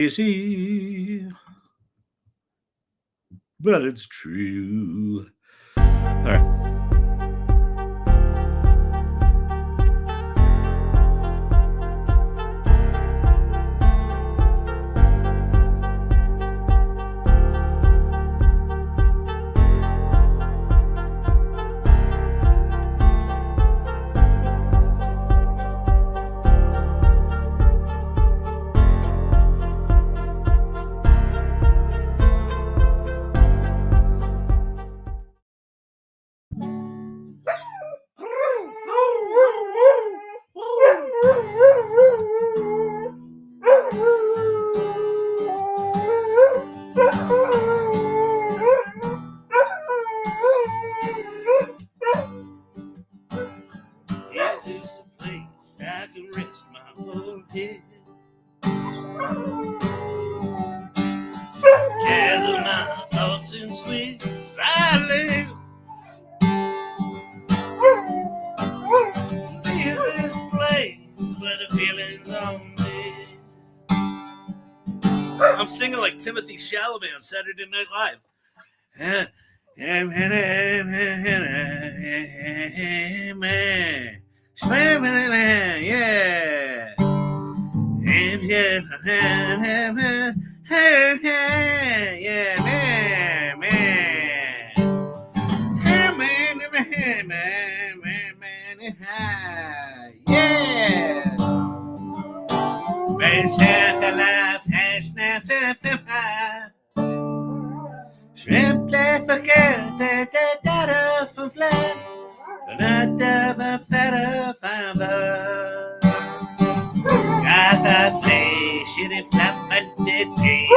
Easy, but it's true. All right. Is this a place I can rest my whole head? Gather my thoughts in sweet silence. Is this place where the feelings on me? I'm singing like Timothy Chalamet on Saturday Night Live. Yeah. Shrimp life again, da from fly, da fatter fiber. Gather flay, shitty flap at the day.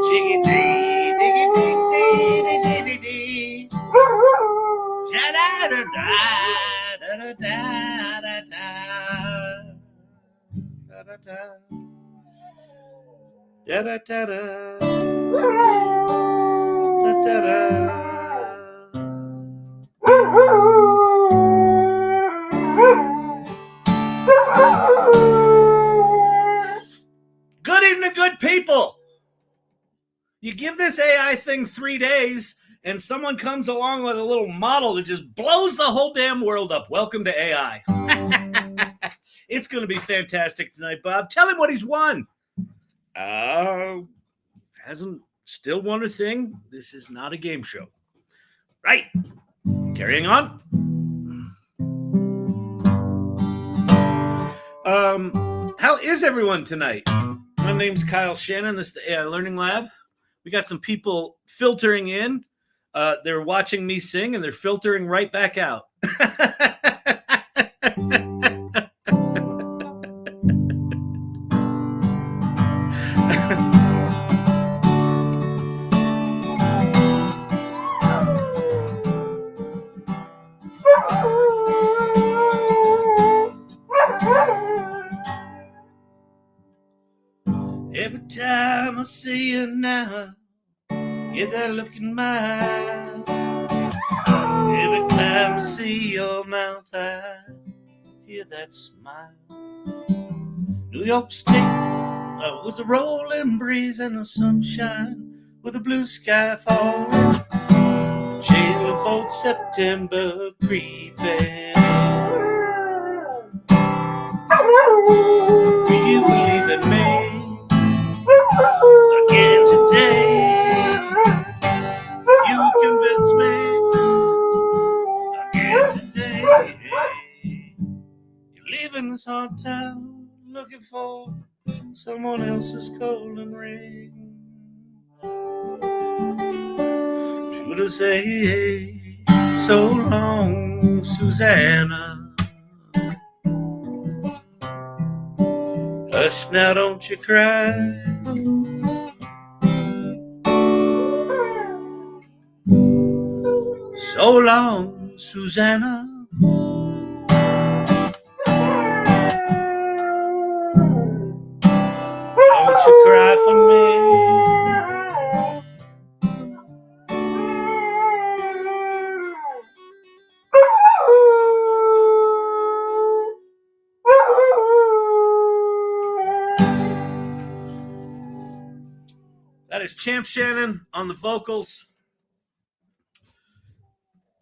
Shiggy dee, diggy dee, dee, dee, dee. Sha da da da da da da da da da. Da da da da da da da. Good evening, good people. You give this AI thing 3 days, and someone comes along with a little model that just blows the whole damn world up. Welcome to AI. It's going to be fantastic tonight, Bob. Tell him what he's won. Hasn't still won a thing. This is not a game show. Right. Carrying on. How is everyone tonight? My name's Kyle Shannon. This is the AI Learning Lab. We got some people filtering in. They're watching me sing, and they're filtering right back out. Every time I see you now, get that look in my eye. Every time I see your mouth, I hear that smile. New York State was a rolling breeze and the sunshine with a blue sky falling. Changing for September creeping. You believe in me again today. You convince me again today. You're leaving this hard town looking for someone else's golden ring. Should I say so long, Susanna? Hush now, don't you cry. So long, Susanna. Don't you cry for me. That is Champ Shannon on the vocals.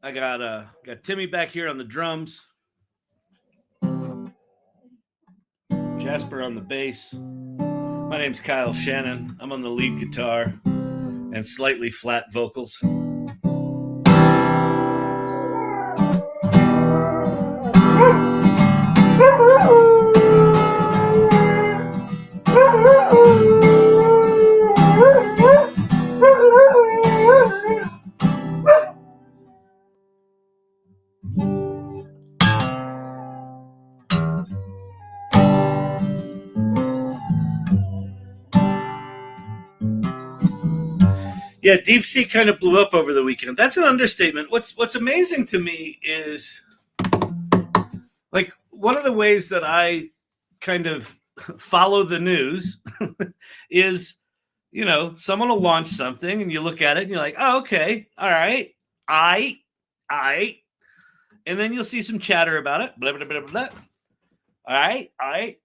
I got Timmy back here on the drums. Jasper on the bass. My name's Kyle Shannon. I'm on the lead guitar and slightly flat vocals. Yeah, DeepSeek kind of blew up over the weekend. That's an understatement. What's amazing to me is, like, one of the ways that I kind of follow the news is, someone will launch something and you look at it and you're like, oh, okay, all right, I, and then you'll see some chatter about it, blah, blah, blah, blah. All right.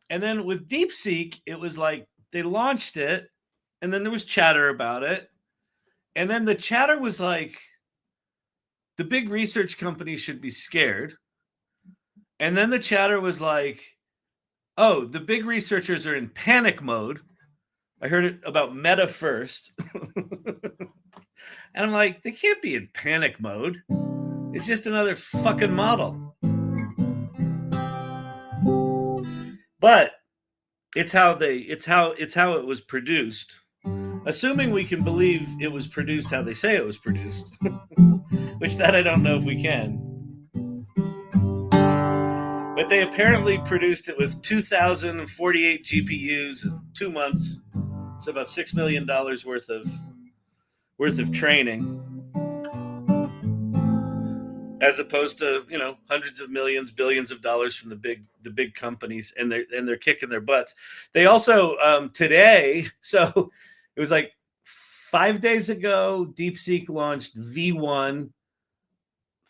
And then with DeepSeek, it was like they launched it and then there was chatter about it. And then the chatter was like, the big research companies should be scared. And then the chatter was like, oh, the big researchers are in panic mode. I heard it about Meta first. And I'm like, they can't be in panic mode. It's just another fucking model. But it's how it was produced. Assuming we can believe it was produced how they say it was produced, which that I don't know if we can. But they apparently produced it with 2,048 GPUs in 2 months. So about $6 million worth of training, as opposed to hundreds of millions, billions of dollars from the big companies, and they're kicking their butts. They also today, so it was like 5 days ago, DeepSeek launched V1.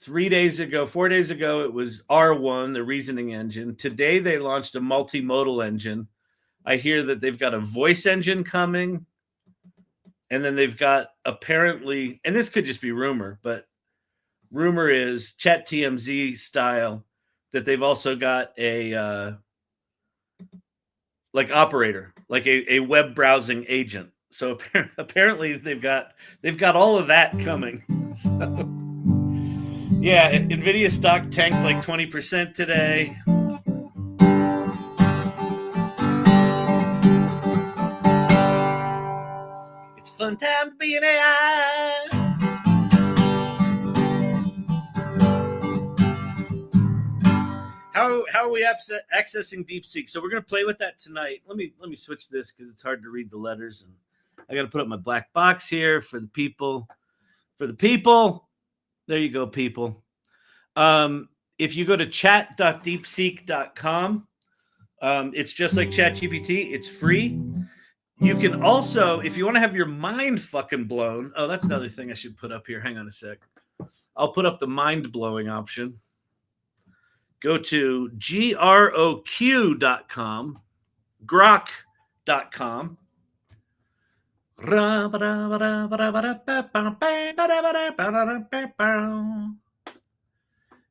4 days ago, it was R1, the reasoning engine. Today they launched a multimodal engine. I hear that they've got a voice engine coming, and then they've got, apparently, and this could just be rumor, but rumor is ChatTMZ style, that they've also got a like operator, like a web browsing agent. So apparently they've got all of that coming. So, yeah, Nvidia stock tanked like 20% today. It's a fun time to be an AI. How are we accessing DeepSeek? So we're going to play with that tonight. Let me switch this because it's hard to read the letters, and I got to put up my black box here for the people. There you go, people. If you go to chat.deepseek.com, it's just like ChatGPT. It's free. You can also, if you want to have your mind fucking blown. Oh, that's another thing I should put up here. Hang on a sec. I'll put up the mind blowing option. Go to Groq.com, Groq.com. And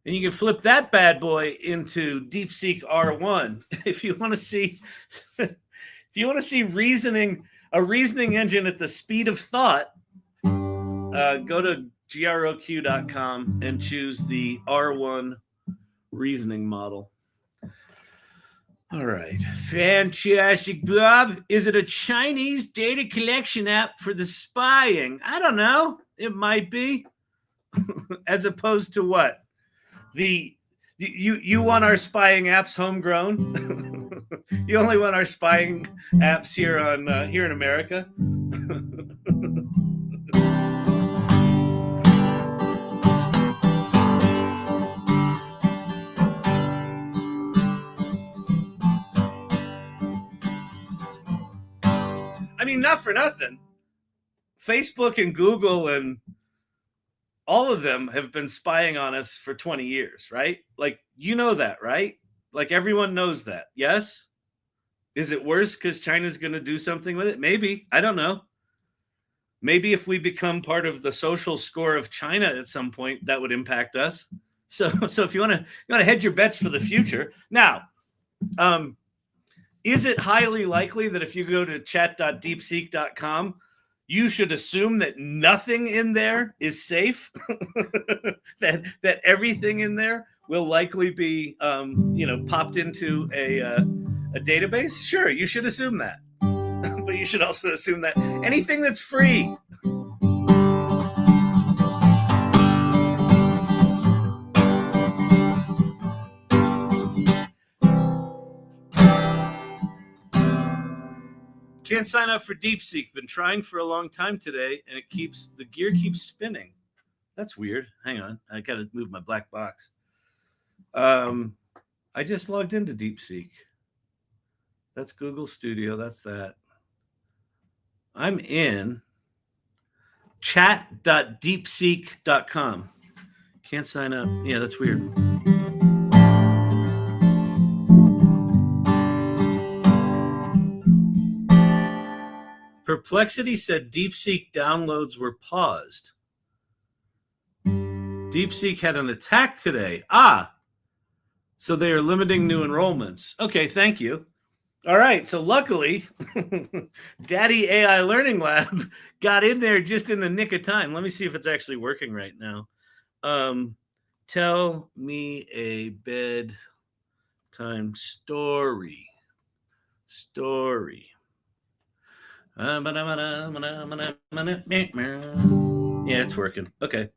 you can flip that bad boy into DeepSeek R1 if you want to see reasoning, a reasoning engine at the speed of thought. Go to Groq.com and choose the R1 reasoning model. All right. Fantastic, Bob. Is it a Chinese data collection app for the spying? I don't know. It might be. As opposed to what? You want our spying apps homegrown? You only want our spying apps here in America? I mean, not for nothing. Facebook and Google and all of them have been spying on us for 20 years, right? Like, that, right? Like, everyone knows that. Yes? Is it worse because China's going to do something with it? Maybe. I don't know. Maybe if we become part of the social score of China at some point, that would impact us. So if you want to hedge your bets for the future. Now, is it highly likely that if you go to chat.deepseek.com, you should assume that nothing in there is safe? that everything in there will likely be popped into a database? Sure, you should assume that. But you should also assume that anything that's free. Can't sign up for DeepSeek. Been trying for a long time today, and the gear keeps spinning. That's weird. Hang on, I got to move my black box. I just logged into DeepSeek. That's Google Studio. That's that. I'm in chat.deepseek.com. Can't sign up. Yeah, that's weird. Perplexity said DeepSeek downloads were paused. DeepSeek had an attack today. So they are limiting new enrollments. Okay, thank you. All right, so luckily, Daddy AI Learning Lab got in there just in the nick of time. Let me see if it's actually working right now. Tell me a bedtime story. Yeah, it's working. Okay.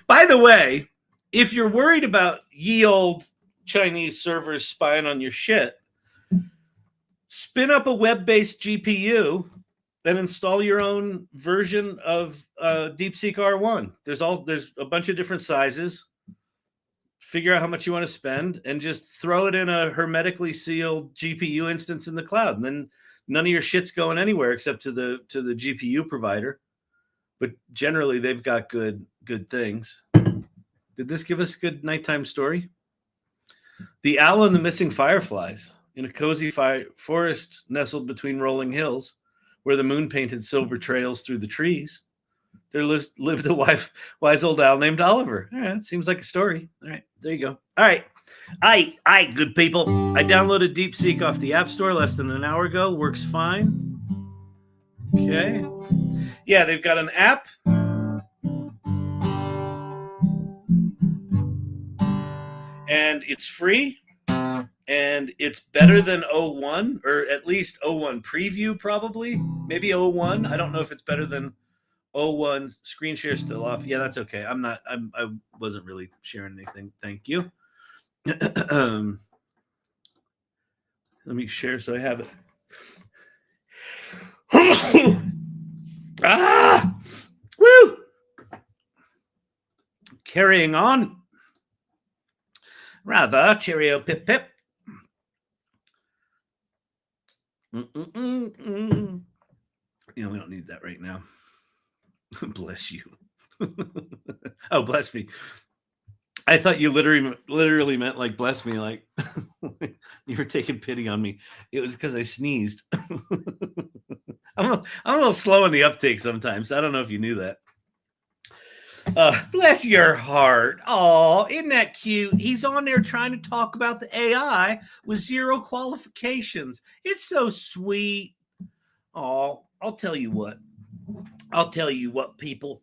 By the way, if you're worried about ye old Chinese servers spying on your shit, spin up a web-based GPU and install your own version of DeepSeek R1. There's a bunch of different sizes. Figure out how much you want to spend and just throw it in a hermetically sealed GPU instance in the cloud. And then none of your shit's going anywhere except to the GPU provider. But generally, they've got good things. Did this give us a good nighttime story? The owl and the missing fireflies. In a cozy forest nestled between rolling hills, where the moon painted silver trails through the trees, there lived a wise old owl named Oliver. All right, seems like a story. All right, there you go. All right. Aye, good people. I downloaded DeepSeek off the App Store less than an hour ago. Works fine. Okay. Yeah, they've got an app. And it's free. And it's better than O1, or at least O1 preview, probably. Maybe O1. I don't know if it's better than O1. Screen share still off. Yeah, that's okay. I wasn't really sharing anything. Thank you. Let me share so I have it. Woo! Carrying on. Rather, cheerio, pip, pip. We don't need that right now. Bless you. Oh, bless me. I thought you literally meant like bless me, like you were taking pity on me. It was because I sneezed. I'm a little slow in the uptake sometimes. I don't know if you knew that. Bless your heart. Oh, isn't that cute? He's on there trying to talk about the AI with 0 qualifications. It's so sweet. Oh, I'll tell you what, people.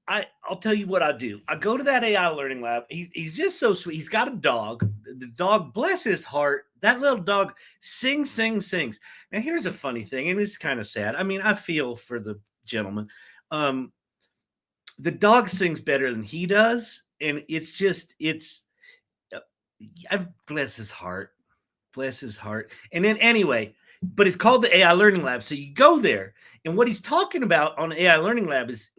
I'll tell you what I do. I go to that AI Learning Lab. He's just so sweet. He's got a dog. The dog, bless his heart, that little dog sings. Now, here's a funny thing, and it's kind of sad. I mean, I feel for the gentleman. The dog sings better than he does, and bless his heart. And then anyway, but it's called the AI Learning Lab. So you go there, and what he's talking about on the AI Learning Lab is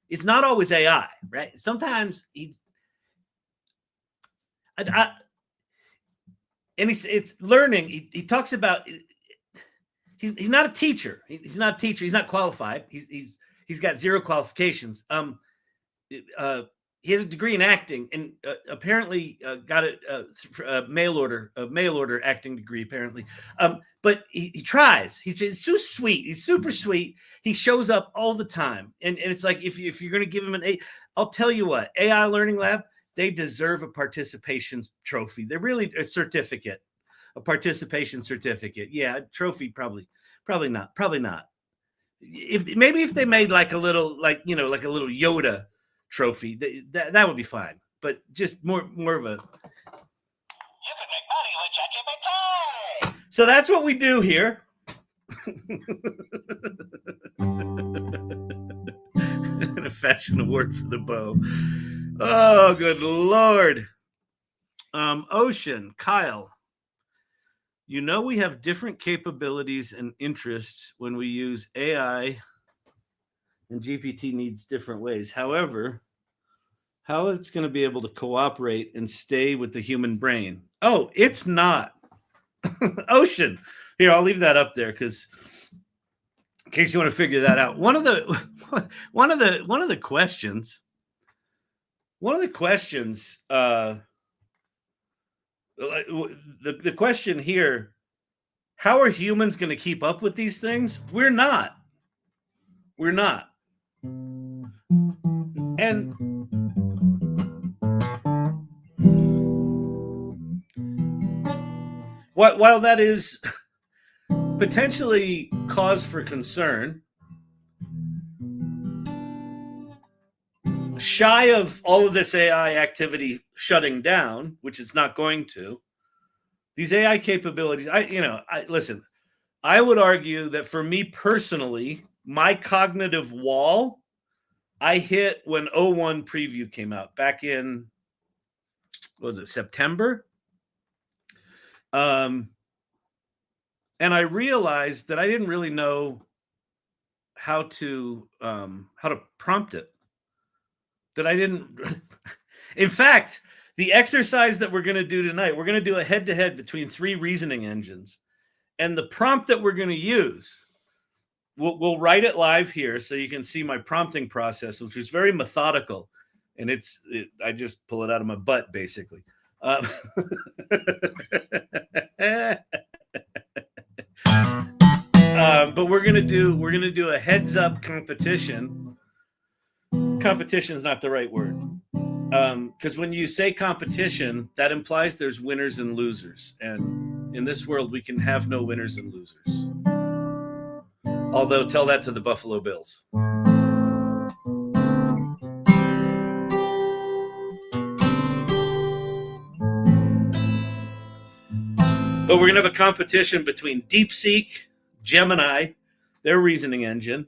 it's not always AI, right? Sometimes it's learning. He talks about he's not a teacher. He's not a teacher. He's not qualified. He's got 0 qualifications. he has a degree in acting, and apparently got a mail order acting degree apparently. But he tries. He's so sweet. He's super sweet. He shows up all the time, and it's like if you're going to give him an A, I'll tell you what, AI Learning Lab, they deserve a participation trophy. They're really a certificate, a participation certificate. Yeah, a trophy probably not. If they made like a little Yoda trophy, that would be fine. But just more of a. You can make money with ChatGPT. So that's what we do here. And a fashion award for the bow. Oh, good Lord. Ocean, Kyle. We have different capabilities and interests when we use AI, and GPT needs different ways. However, how it's going to be able to cooperate and stay with the human brain? Oh, it's not. Ocean. Here, I'll leave that up there because in case you want to figure that out. One of the questions. The question here: how are humans going to keep up with these things? We're not. And while that is potentially cause for concern, shy of all of this AI activity shutting down, which it's not going to, these AI capabilities, listen, I would argue that for me personally, my cognitive wall, I hit when O1 preview came out back in, what was it, September? And I realized that I didn't really know how to prompt it. That I didn't. In fact, the exercise that we're going to do tonight, we're going to do a head-to-head between 3 reasoning engines, and the prompt that we're going to use, we'll write it live here so you can see my prompting process, which is very methodical, and I just pull it out of my butt basically. But we're gonna do a heads up competition. Competition is not the right word, because when you say competition, that implies there's winners and losers, and in this world we can have no winners and losers. Although tell that to the Buffalo Bills. But we're going to have a competition between DeepSeek, Gemini, their reasoning engine,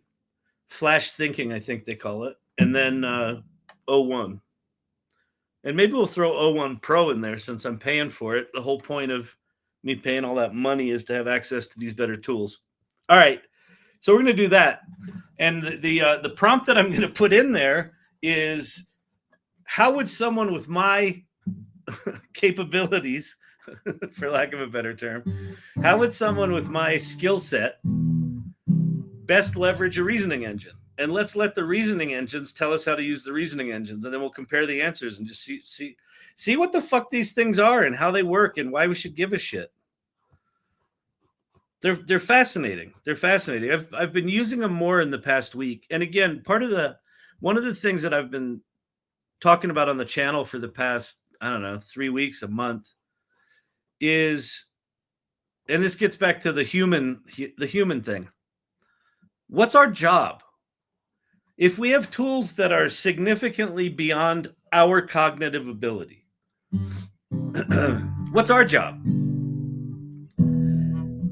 Flash Thinking, I think they call it, and then O1. And maybe we'll throw O1 Pro in there since I'm paying for it. The whole point of me paying all that money is to have access to these better tools. All right, so we're going to do that. And the prompt that I'm going to put in there is, how would someone with my capabilities, for lack of a better term, how would someone with my skill set best leverage a reasoning engine? And let's let the reasoning engines tell us how to use the reasoning engines, and then we'll compare the answers and just see what the fuck these things are and how they work and why we should give a shit. They're fascinating. They're fascinating. I've been using them more in the past week. And again, one of the things that I've been talking about on the channel for the past, 3 weeks, a month, is, and this gets back to the human thing. What's our job? If we have tools that are significantly beyond our cognitive ability, what's our job?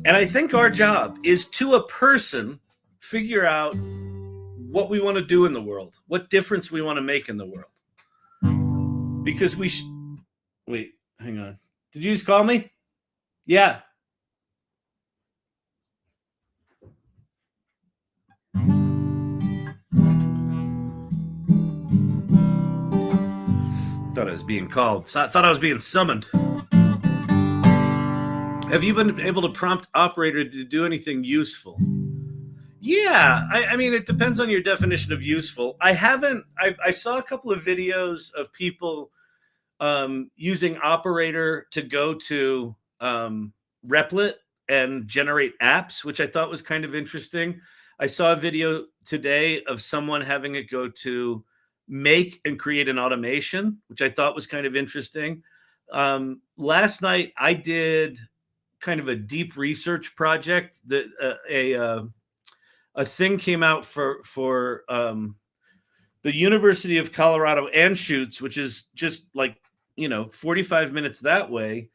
And I think our job is, to a person, figure out what we want to do in the world, what difference we want to make in the world. Because wait, hang on. Did you just call me? Yeah. Thought I was being called. I thought I was being summoned. Have you been able to prompt operator to do anything useful? Yeah, I mean, it depends on your definition of useful. I saw a couple of videos of people using Operator to go to Replit and generate apps, which I thought was kind of interesting. I saw a video today of someone having it go to make and create an automation, which I thought was kind of interesting. Last night, I did kind of a deep research project that a thing came out for the University of Colorado Anschutz, which is just like 45 minutes that way.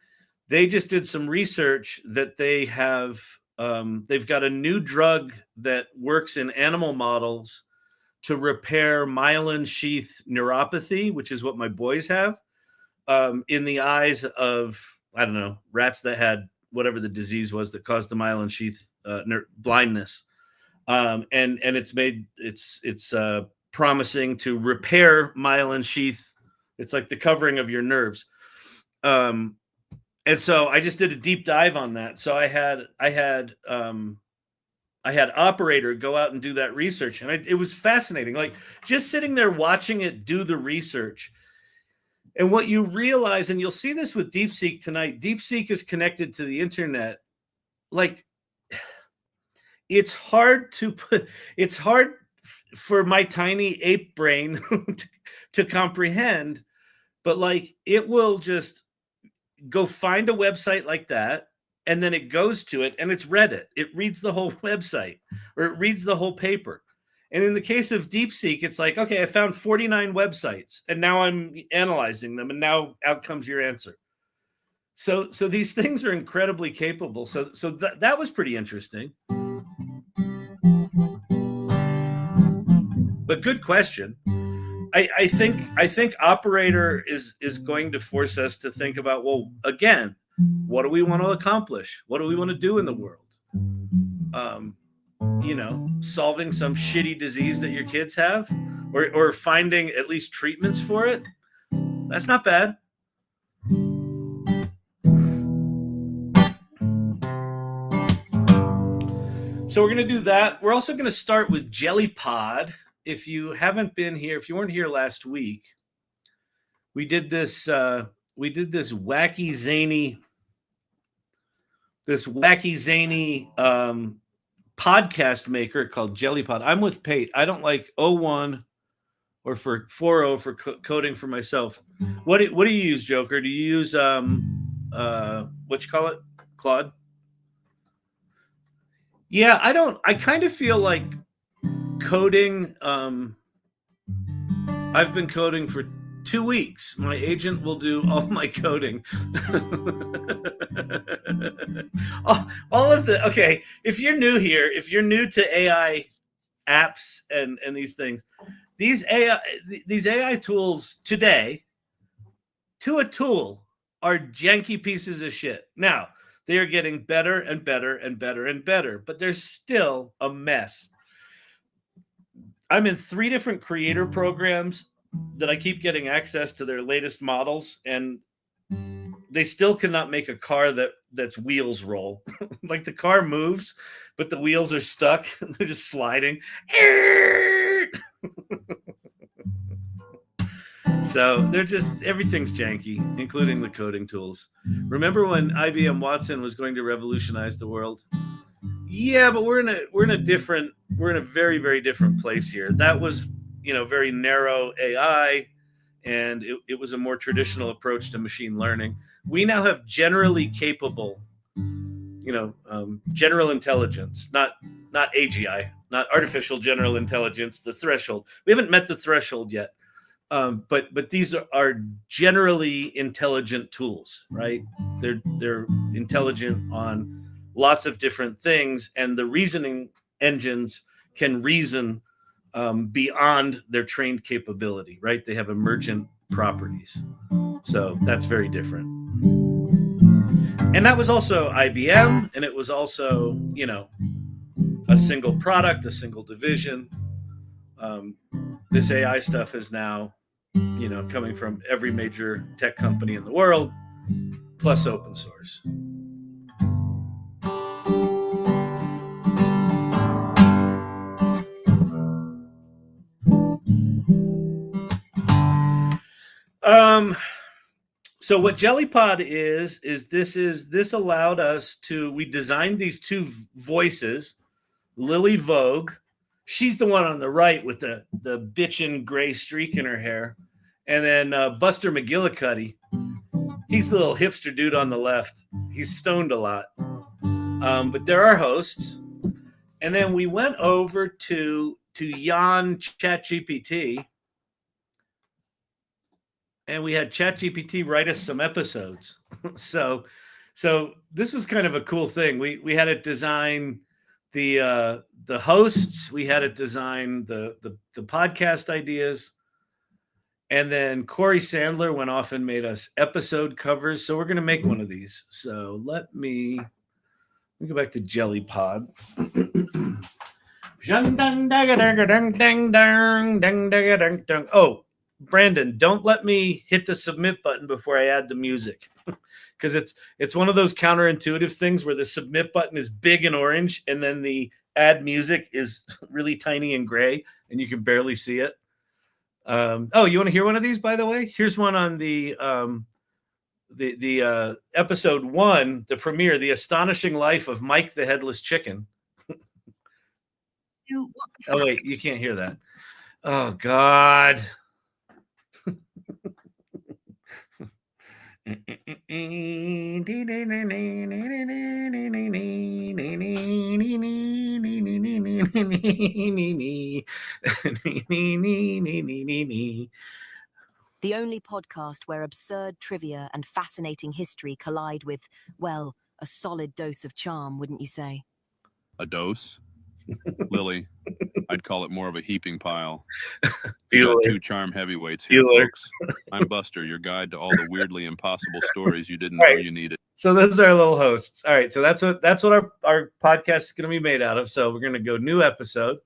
They just did some research that they've got a new drug that works in animal models to repair myelin sheath neuropathy, which is what my boys have, in the eyes of, I don't know, rats that had whatever the disease was that caused the myelin sheath blindness. And it's promising to repair myelin sheath. It's like the covering of your nerves. And so I just did a deep dive on that. So I had Operator go out and do that research, and it was fascinating. Like just sitting there watching it do the research. And what you realize, and you'll see this with DeepSeek tonight, DeepSeek is connected to the internet. Like it's hard for my tiny ape brain to comprehend, but like it will just go find a website like that, and then it goes to it and it's read it. It reads the whole website or it reads the whole paper. And in the case of DeepSeek, it's like, okay, I found 49 websites and now I'm analyzing them, and now out comes your answer. So these things are incredibly capable. So that was pretty interesting. But good question. I think Operator is going to force us to think about, well, again, what do we want to accomplish? What do we want to do in the world? Solving some shitty disease that your kids have, or finding at least treatments for it. That's not bad. So we're going to do that. We're also going to start with JellyPod. If you haven't been here, if you weren't here last week, we did this wacky zany podcast maker called JellyPod. I'm with Pate. I don't like 01 or for 40 for coding for myself. What do you use, Joker? Do you use what you call it, Claude? Yeah, I kind of feel like coding. I've been coding for 2 weeks. My agent will do all my coding. Okay, if you're new here, if you're new to AI apps and these things, these AI tools today, to a tool, are janky pieces of shit. Now, they are getting better and better and better and better, but they're still a mess. I'm in 3 different creator programs that I keep getting access to their latest models, and they still cannot make a car that's wheels roll. Like the car moves, but the wheels are stuck. They're just sliding. So everything's janky, including the coding tools. Remember when IBM Watson was going to revolutionize the world? Yeah, but we're in a very, very different place here. That was, very narrow AI, and it was a more traditional approach to machine learning. We now have generally capable, general intelligence, not AGI, not artificial general intelligence, the threshold. We haven't met the threshold yet. But these are generally intelligent tools, right? They're intelligent on lots of different things, and the reasoning engines can reason beyond their trained capability, right? They have emergent properties. So that's very different. And that was also IBM, and it was also, a single product, a single division. This AI stuff is now, coming from every major tech company in the world, plus open source. So what JellyPod this allowed us to, we designed these two voices, Lily Vogue. She's the one on the right with the bitchin' gray streak in her hair. And then Buster McGillicuddy. He's the little hipster dude on the left. He's stoned a lot. But they're our hosts. And then we went over to Jan ChatGPT. And we had ChatGPT write us some episodes. So this was kind of a cool thing. We had it design the hosts. We had it design the podcast ideas. And then Corey Sandler went off and made us episode covers. So we're going to make one of these. So let me go back to JellyPod. Oh, Brandon, don't let me hit the submit button before I add the music, because it's one of those counterintuitive things where the submit button is big and orange and then the add music is really tiny and gray and you can barely see it. Oh, you want to hear one of these, by the way? Here's one on the episode 1, the premiere, The Astonishing Life of Mike the Headless Chicken. Oh, wait, you can't hear that. Oh, God. The only podcast where absurd trivia and fascinating history collide with, well, a solid dose of charm, wouldn't you say? A dose? Lily, I'd call it more of a heaping pile. Two charm heavyweights here, folks. I'm Buster, your guide to all the weirdly impossible stories you didn't know you needed. So those are our little hosts. All right, so that's what our podcast is going to be made out of. So we're going to go new episode.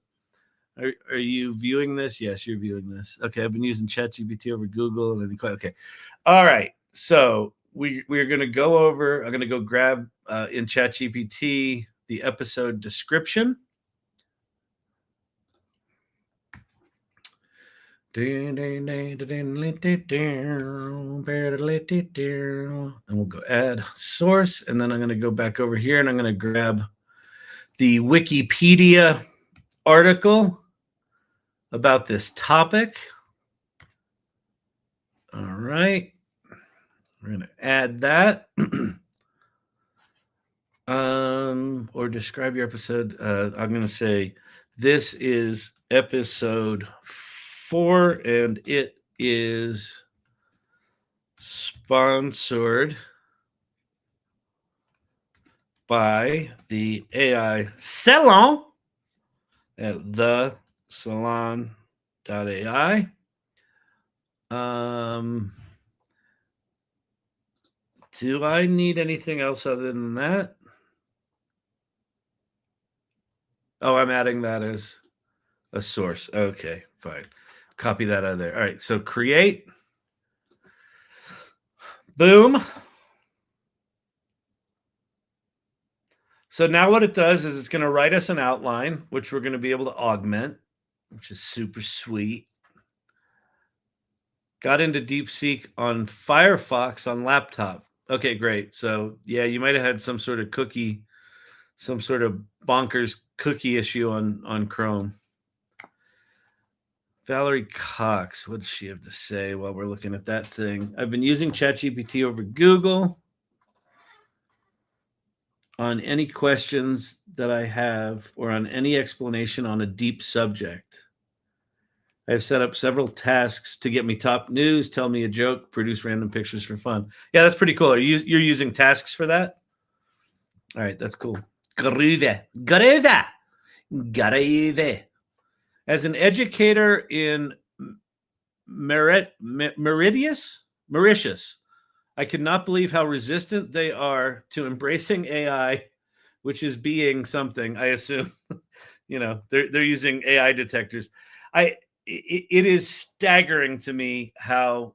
Are you viewing this? Yes, you're viewing this. Okay, I've been using ChatGPT over Google and okay. All right, so we're going to go over. I'm going to go grab in ChatGPT the episode description. And we'll go add source, and then I'm going to go back over here and I'm going to grab the Wikipedia article about this topic. All right, we're going to add that. Or describe your episode. I'm going to say this is episode 4, and it is sponsored by the AI Salon at thesalon.ai. Do I need anything else other than that? Oh, I'm adding that as a source. Okay, fine. Copy that out of there. All right, so create. Boom. So now what it does is it's going to write us an outline, which we're going to be able to augment, which is super sweet. Got into DeepSeek on Firefox on laptop. Okay, great. So yeah, you might have had some sort of bonkers cookie issue on Chrome. Valerie Cox, what does she have to say while we're looking at that thing? I've been using ChatGPT over Google on any questions that I have or on any explanation on a deep subject. I've set up several tasks to get me top news, tell me a joke, produce random pictures for fun. Yeah, that's pretty cool. You're using tasks for that? All right, that's cool. Groove. As an educator in Mauritius, I could not believe how resistant they are to embracing AI, which is being something, I assume. They're using AI detectors. It is staggering to me how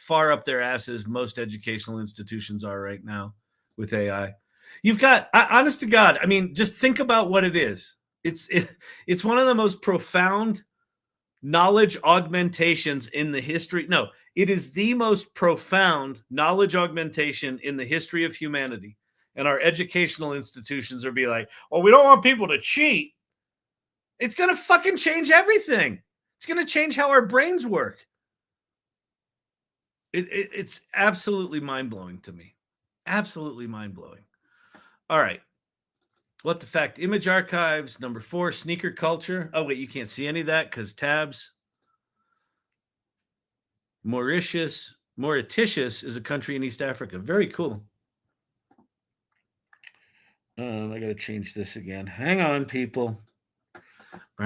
far up their asses most educational institutions are right now with AI. You've got, honest to God, I mean, just think about what it is. It's one of the most profound knowledge augmentations in the history. No, it is the most profound knowledge augmentation in the history of humanity. And our educational institutions are be like, well, we don't want people to cheat. It's going to fucking change everything. It's going to change how our brains work. It's absolutely mind-blowing to me. Absolutely mind-blowing. All right. What the fact? Image archives. Number 4, sneaker culture. Oh, wait, you can't see any of that because tabs. Mauritius is a country in East Africa. Very cool. I got to change this again. Hang on, people. The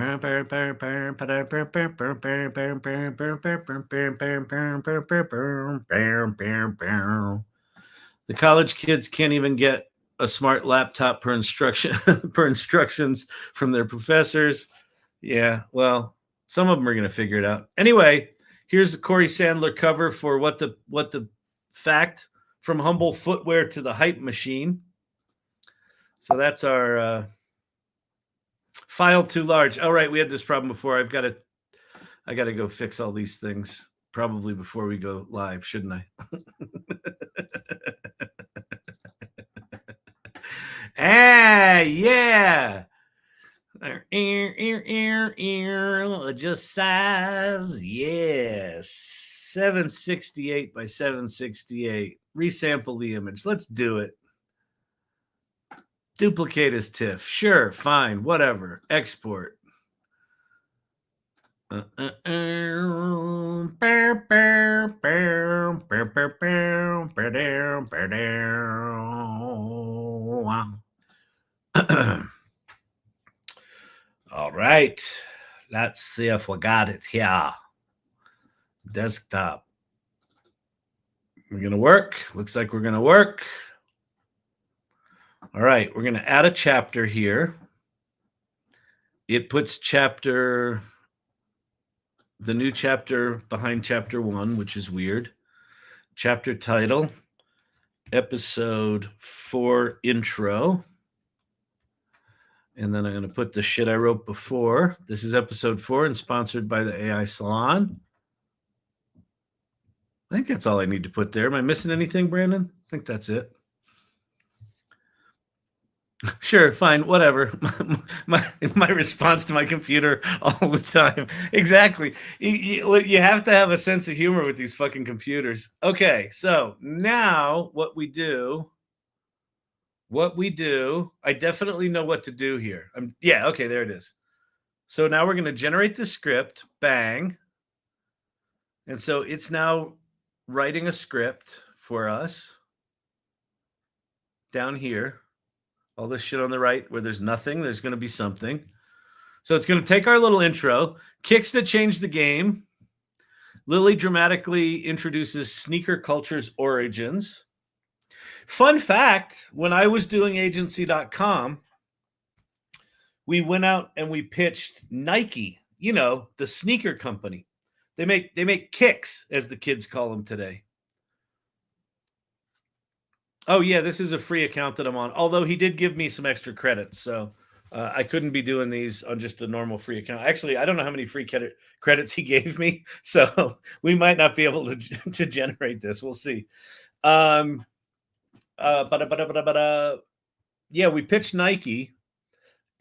college kids can't even get a smart laptop per instructions from their professors. Yeah, well, some of them are going to figure it out. Anyway, here's the Corey Sandler cover for what the fact, from humble footwear to the hype machine. So that's our file too large. All right, we had this problem before. I got to go fix all these things probably before we go live, shouldn't I? Yeah. Just size. Yes. 768 by 768. Resample the image. Let's do it. Duplicate as TIFF. Sure, fine, whatever. Export. All right. Let's see if we got it here. Desktop. We're going to work. Looks like we're going to work. All right. We're going to add a chapter here. It puts the new chapter behind chapter 1, which is weird. Chapter title, episode 4 intro. And then I'm going to put the shit I wrote before. This is episode 4 and sponsored by the AI Salon. I think that's all I need to put there. Am I missing anything, Brandon? I think that's it. Sure, fine, whatever. My response to my computer all the time. Exactly. You have to have a sense of humor with these fucking computers. Okay, so now what we do, I definitely know what to do here. Okay, there it is. So now we're going to generate the script. Bang. And so it's now writing a script for us down here. All this shit on the right where there's nothing, there's going to be something. So it's going to take our little intro, kicks that change the game. Lily dramatically introduces sneaker culture's origins. Fun fact, when I was doing agency.com, we went out and we pitched Nike, the sneaker company. They make kicks, as the kids call them today. Oh, yeah, this is a free account that I'm on, although he did give me some extra credits, so I couldn't be doing these on just a normal free account. Actually, I don't know how many free credits he gave me, so we might not be able to generate this. We'll see. Yeah, we pitched Nike,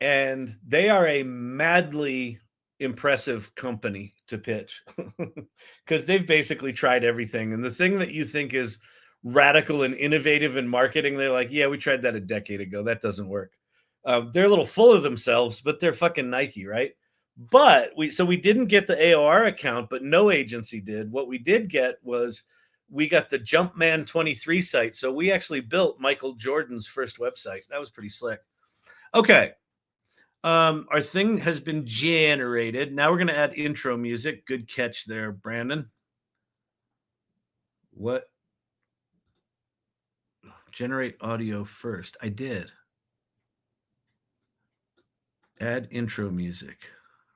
and they are a madly impressive company to pitch because they've basically tried everything. And the thing that you think is radical and innovative in marketing, they're like, yeah, we tried that a decade ago. That doesn't work. They're a little full of themselves, but they're fucking Nike, right? But we didn't get the AOR account, but no agency did. What we did get was we got the Jumpman 23 site. So we actually built Michael Jordan's first website. That was pretty slick. Okay. Our thing has been generated. Now we're going to add intro music. Good catch there, Brandon. What? Generate audio first. I did. Add intro music.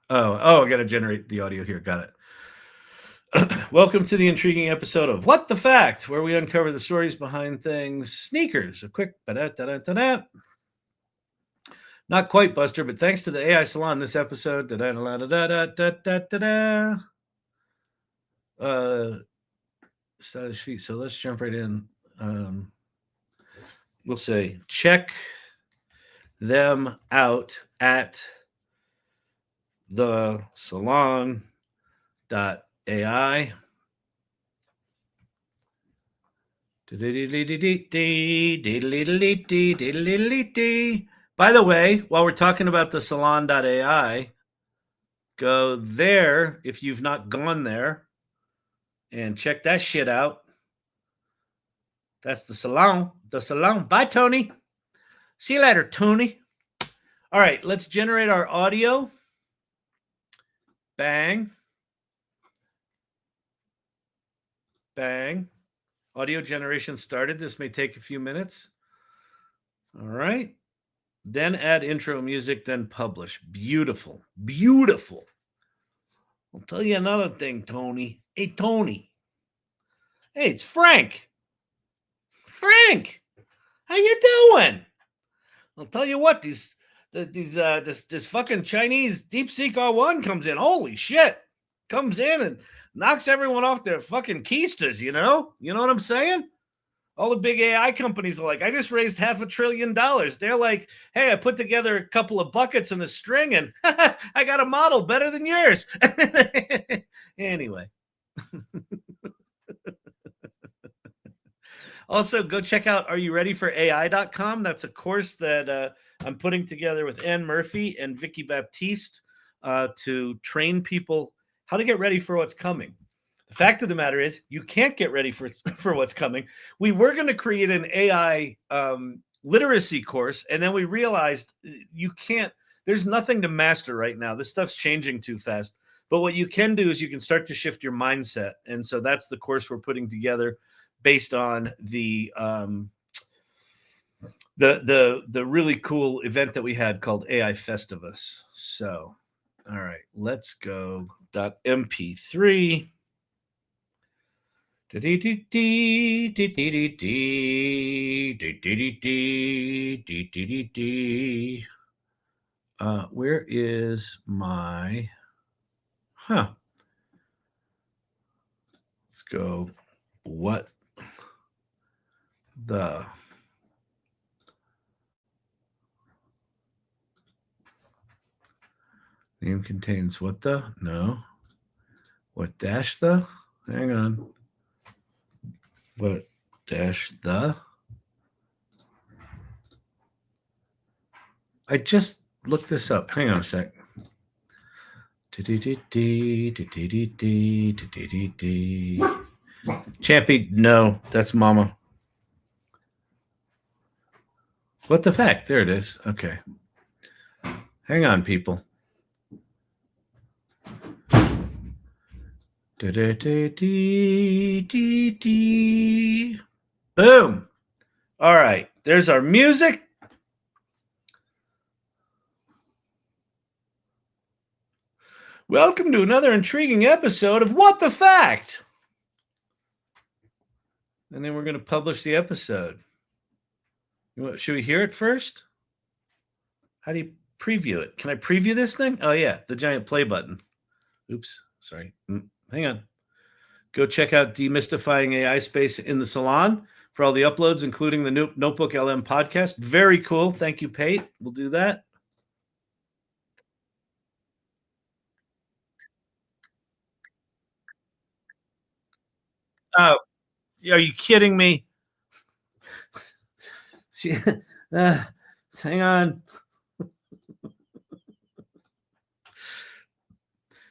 Oh, I got to generate the audio here. Got it. Welcome to the intriguing episode of What the Fact, where we uncover the stories behind things. Sneakers. A quick Not quite, Buster, but thanks to the AI Salon, this episode. So let's jump right in. We'll say check them out at the salon.ai. By the way, while we're talking about the salon.ai, go there if you've not gone there and check that shit out. That's the salon. The salon. Bye, Tony. See you later, Tony. All right, let's generate our audio. Bang. Bang. Audio generation started. This may take a few minutes. All right. Then add intro music, then publish. Beautiful. Beautiful. I'll tell you another thing, Tony. Hey, Tony. Hey, it's Frank. Frank, how you doing? I'll tell you what, this fucking Chinese DeepSeek R1 comes in. Holy shit. Comes in and knocks everyone off their fucking keisters, you know? You know what I'm saying? All the big AI companies are like, I just raised $500 billion. They're like, hey, I put together a couple of buckets and a string and I got a model better than yours. Anyway. Also, go check out areyoureadyforai.com. That's a course that I'm putting together with Ann Murphy and Vicky Baptiste to train people how to get ready for what's coming. The fact of the matter is, you can't get ready for what's coming. We were going to create an AI literacy course, and then we realized you can't. There's nothing to master right now. This stuff's changing too fast. But what you can do is you can start to shift your mindset, and so that's the course we're putting together based on the really cool event that we had called AI Festivus. So, all right, let's go. .mp3. Where is my? Let's go. What the? Name contains what the? No. What dash the? Hang on. What dash the? I just looked this up. Hang on a sec. Champy, no, that's Mama. What the fact? There it is. Okay. Hang on, people. Boom. All right. There's our music. Welcome to another intriguing episode of What the Fact? And then we're going to publish the episode. Should we hear it first? How do you preview it? Can I preview this thing? Oh, yeah. The giant play button. Oops. Sorry. Hang on. Go check out Demystifying AI Space in the Salon for all the uploads, including the Notebook LM podcast. Very cool. Thank you, Pate. We'll do that. Oh, are you kidding me? Hang on.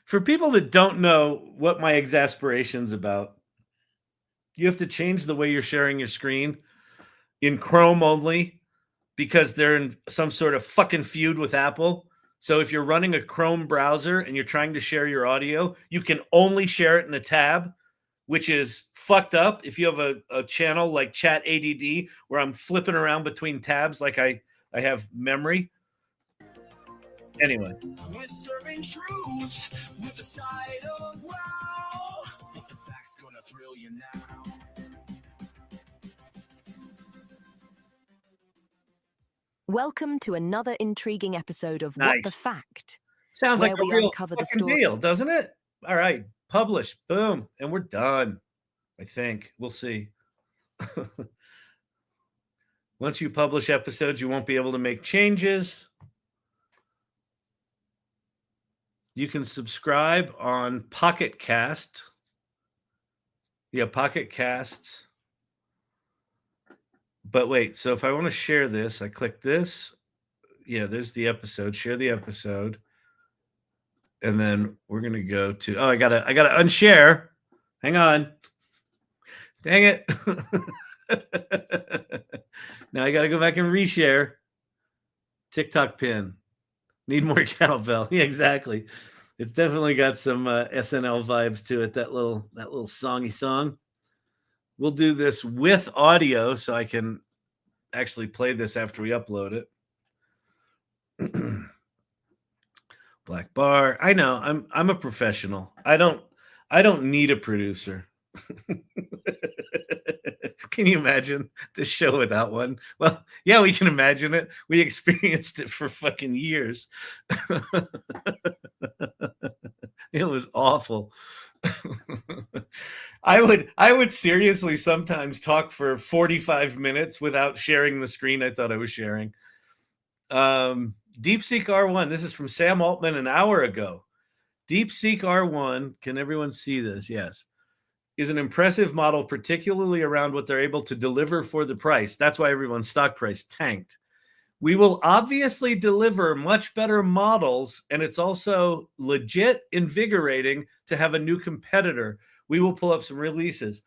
For people that don't know what my exasperation's about, you have to change the way you're sharing your screen in Chrome only because they're in some sort of fucking feud with Apple. So if you're running a Chrome browser and you're trying to share your audio, you can only share it in a tab, which is fucked up. If you have a channel like Chat ADD where I'm flipping around between tabs like I have memory. Anyway. We're serving truth with the side of wow. But the fact's gonna thrill you now. Welcome to another intriguing episode of What the Fact. Sounds like a we real uncover the fucking story. deal, doesn't it? All right, publish, boom, and we're done. I think. We'll see. Once you publish episodes, you won't be able to make changes. You can subscribe on Pocket Cast. Yeah, Pocket Casts. But wait, so if I want to share this, I click this. Yeah, there's the episode. Share the episode. And then we're going to go to, I got to unshare. Hang on. Dang it. Now I got to go back and reshare. TikTok pin. Need more cowbell. Yeah, exactly. It's definitely got some SNL vibes to it. That little songy song. We'll do this with audio so I can actually play this after we upload it. Black bar. I know. I'm a professional. I don't need a producer. Can you imagine the show without one? Well, yeah, we can imagine it. We experienced it for fucking years. It was awful. I would seriously sometimes talk for 45 minutes without sharing the screen I thought I was sharing. DeepSeek R1. This is from Sam Altman an hour ago. DeepSeek R1. Can everyone see this? Yes. Is an impressive model, particularly around what they're able to deliver for the price. That's why everyone's stock price tanked. We will obviously deliver much better models, and it's also legit invigorating to have a new competitor. We will pull up some releases.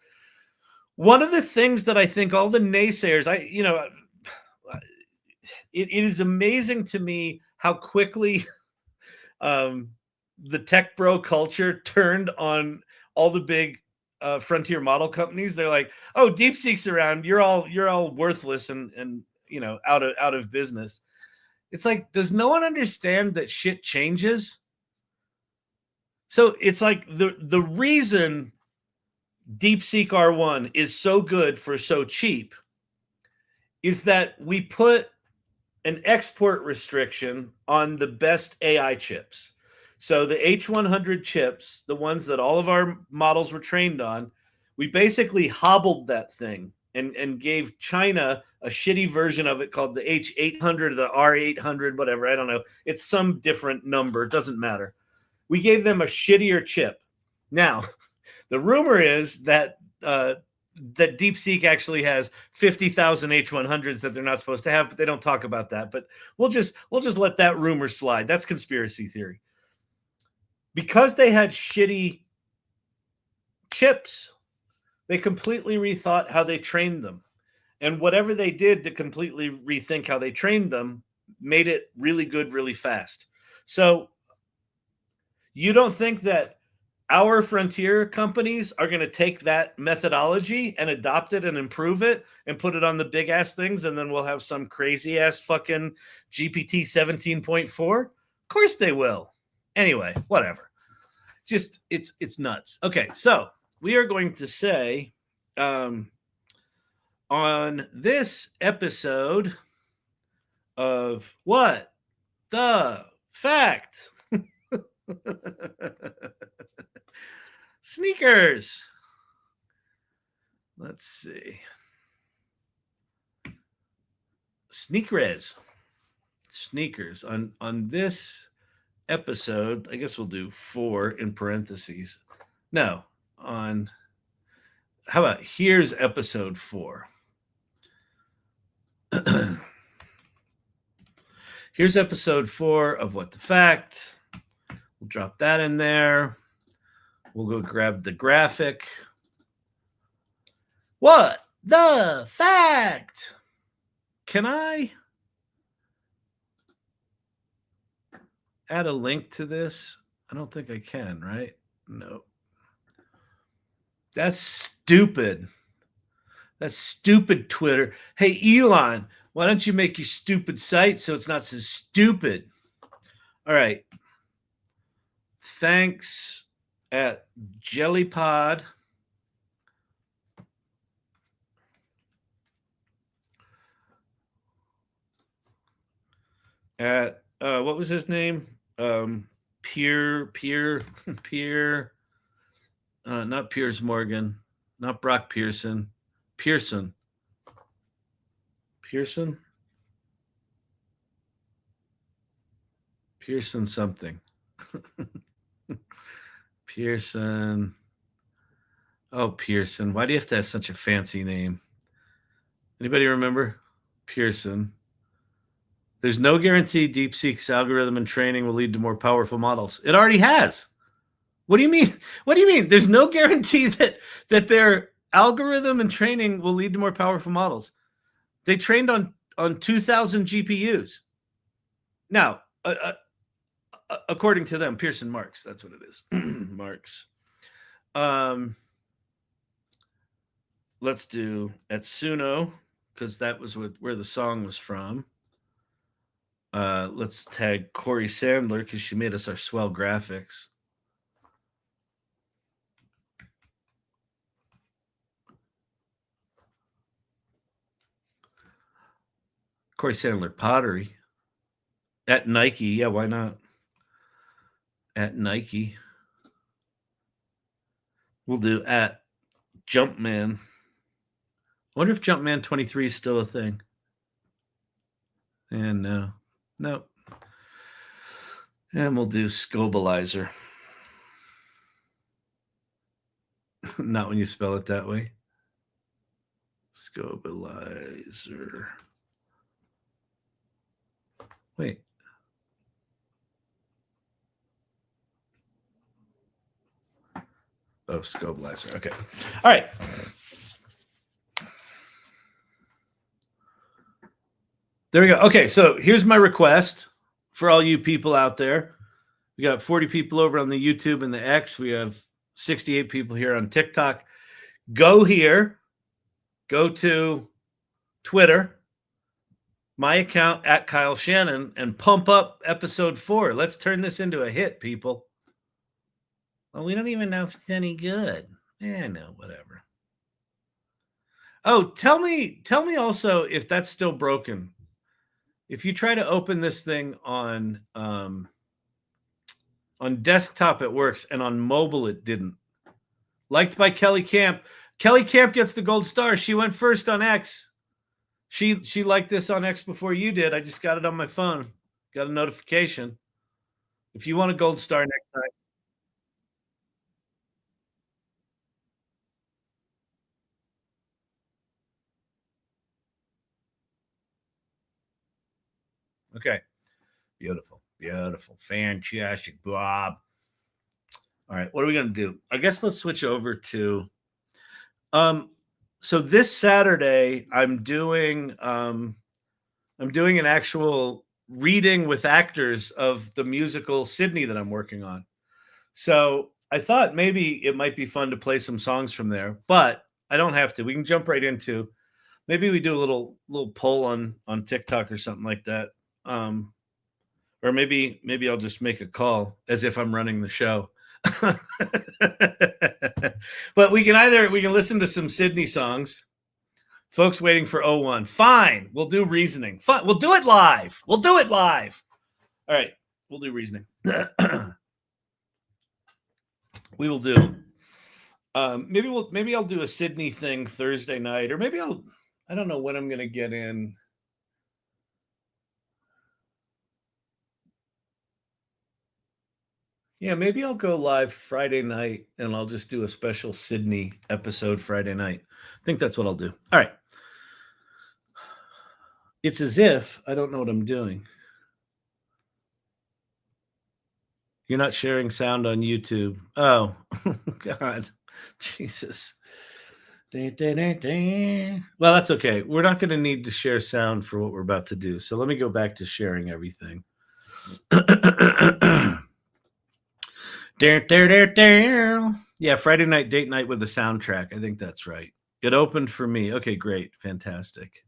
One of the things that I think all the naysayers, it is amazing to me how quickly the tech bro culture turned on all the big frontier model companies. They're like, "Oh, DeepSeek's around. You're all worthless and out of business." It's like, does no one understand that shit changes? So it's like the reason DeepSeek R1 is so good for so cheap is that we put an export restriction on the best AI chips. So the H100 chips, the ones that all of our models were trained on, we basically hobbled that thing and gave China a shitty version of it called the H800, the R800, whatever. I don't know. It's some different number. It doesn't matter. We gave them a shittier chip. Now, the rumor is that that DeepSeek actually has 50,000 H100s that they're not supposed to have, but they don't talk about that. But we'll just let that rumor slide. That's conspiracy theory. Because they had shitty chips, they completely rethought how they trained them. And whatever they did to completely rethink how they trained them made it really good, really fast. So you don't think that our frontier companies are going to take that methodology and adopt it and improve it and put it on the big ass things, and then we'll have some crazy ass fucking GPT 17.4? Of course they will. Anyway, whatever. Just it's nuts. Okay, so we are going to say on this episode of What the Fact. Sneakers. Let's see. Sneakers on this episode. I guess we'll do 4 in parentheses. No, on how about here's episode 4. Here's episode 4 of What the Fact. We'll drop that in there. We'll go grab the graphic. What the fact? Can I add a link to this? I don't think I can, right? No. That's stupid. That's stupid, Twitter. Hey, Elon, why don't you make your stupid site so it's not so stupid? All right. Thanks at JellyPod. at what was his name? Pierre, not Piers Morgan, not Brock Pearson, Pearson something. Pearson. Oh, Pearson. Why do you have to have such a fancy name? Anybody remember? Pearson. There's no guarantee DeepSeek's algorithm and training will lead to more powerful models. It already has. What do you mean? What do you mean? There's no guarantee that their algorithm and training will lead to more powerful models. They trained on 2,000 GPUs. Now, according to them, Pearson Marks. That's what it is. Marks. Let's do Etsuno, because that was where the song was from. Let's tag Corey Sandler, because she made us our swell graphics. Corey Sandler pottery. At Nike. Yeah, why not? At Nike. We'll do at Jumpman. I wonder if Jumpman 23 is still a thing. And no. And we'll do Scobalizer. Not when you spell it that way. Scobalizer. Wait. Oh, Scobalizer. Okay. All right. There we go. Okay, so here's my request for all you people out there. We got 40 people over on the YouTube and the X. We have 68 people here on TikTok. Go here. Go to Twitter, my account at Kyle Shannon, and pump up episode 4. Let's turn this into a hit, people. Well, we don't even know if it's any good. No, whatever. Oh, tell me also if that's still broken. If you try to open this thing on desktop, it works, and on mobile, it didn't. Liked by Kelly Camp. Kelly Camp gets the gold star. She went first on X. She liked this on X before you did. I just got it on my phone. Got a notification. If you want a gold star next time. Okay. Beautiful. Fantastic, Bob. All right. What are we going to do? I guess let's switch over to so this Saturday I'm doing an actual reading with actors of the musical Sydney that I'm working on. So I thought maybe it might be fun to play some songs from there, but I don't have to. We can jump right into, maybe we do a little poll on TikTok or something like that. Or maybe I'll just make a call as if I'm running the show. But we can listen to some Sydney songs. Folks waiting for 01. Fine. We'll do reasoning. Fine. We'll do it live. All right. We'll do reasoning. We will do. Maybe I'll do a Sydney thing Thursday night, or maybe I don't know when I'm going to get in. Yeah, maybe I'll go live Friday night and I'll just do a special Sydney episode Friday night. I think that's what I'll do. All right. It's as if I don't know what I'm doing. You're not sharing sound on YouTube. Oh, God. Jesus. Well, that's okay. We're not going to need to share sound for what we're about to do. So let me go back to sharing everything. Yeah, Friday night date night with the soundtrack. I think that's right. It opened for me. Okay, great. Fantastic.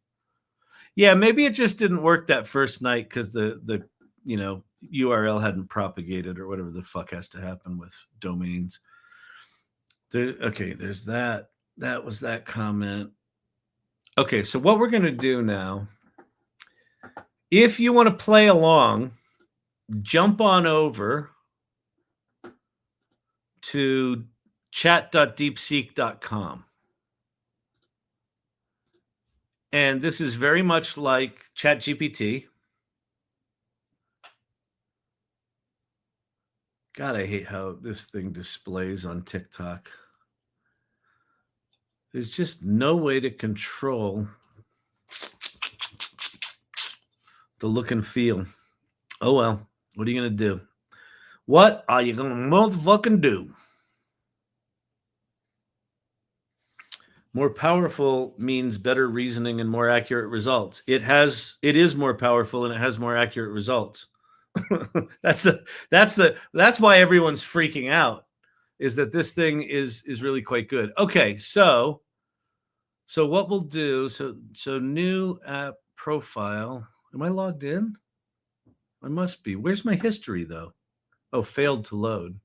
Yeah, maybe it just didn't work that first night because the URL hadn't propagated or whatever the fuck has to happen with domains. Okay, there's that. That was that comment. Okay, so what we're going to do now If you want to play along, jump on over to chat.deepseek.com. And this is very much like ChatGPT. God, I hate how this thing displays on TikTok. There's just no way to control the look and feel. Oh, well, what are you going to do? What are you going to motherfucking do? More powerful means better reasoning and more accurate results. It is more powerful and it has more accurate results. That's why everyone's freaking out, is that this thing is really quite good. Okay, so what we'll do, so new app profile. Am I logged in? I must be. Where's my history though? Oh, failed to load.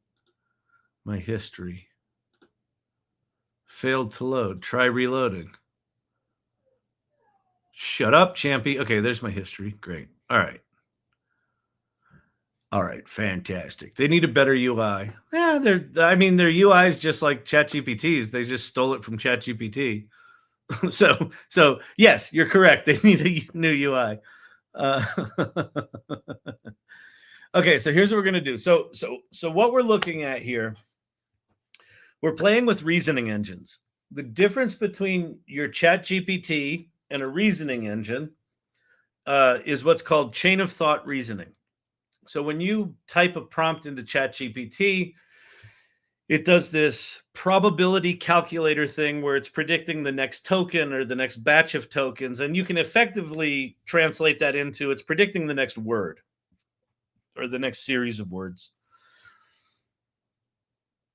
My history. Failed to load. Try reloading. Shut up, Champy. Okay, there's my history. Great. All right. All right, fantastic. They need a better UI. Yeah, their UI is just like ChatGPT's. They just stole it from ChatGPT. So yes, you're correct. They need a new UI. Okay, so here's what we're gonna do. So what we're looking at here, we're playing with reasoning engines. The difference between your ChatGPT and a reasoning engine is what's called chain of thought reasoning. So when you type a prompt into ChatGPT, it does this probability calculator thing where it's predicting the next token or the next batch of tokens. And you can effectively translate that into it's predicting the next word or the next series of words.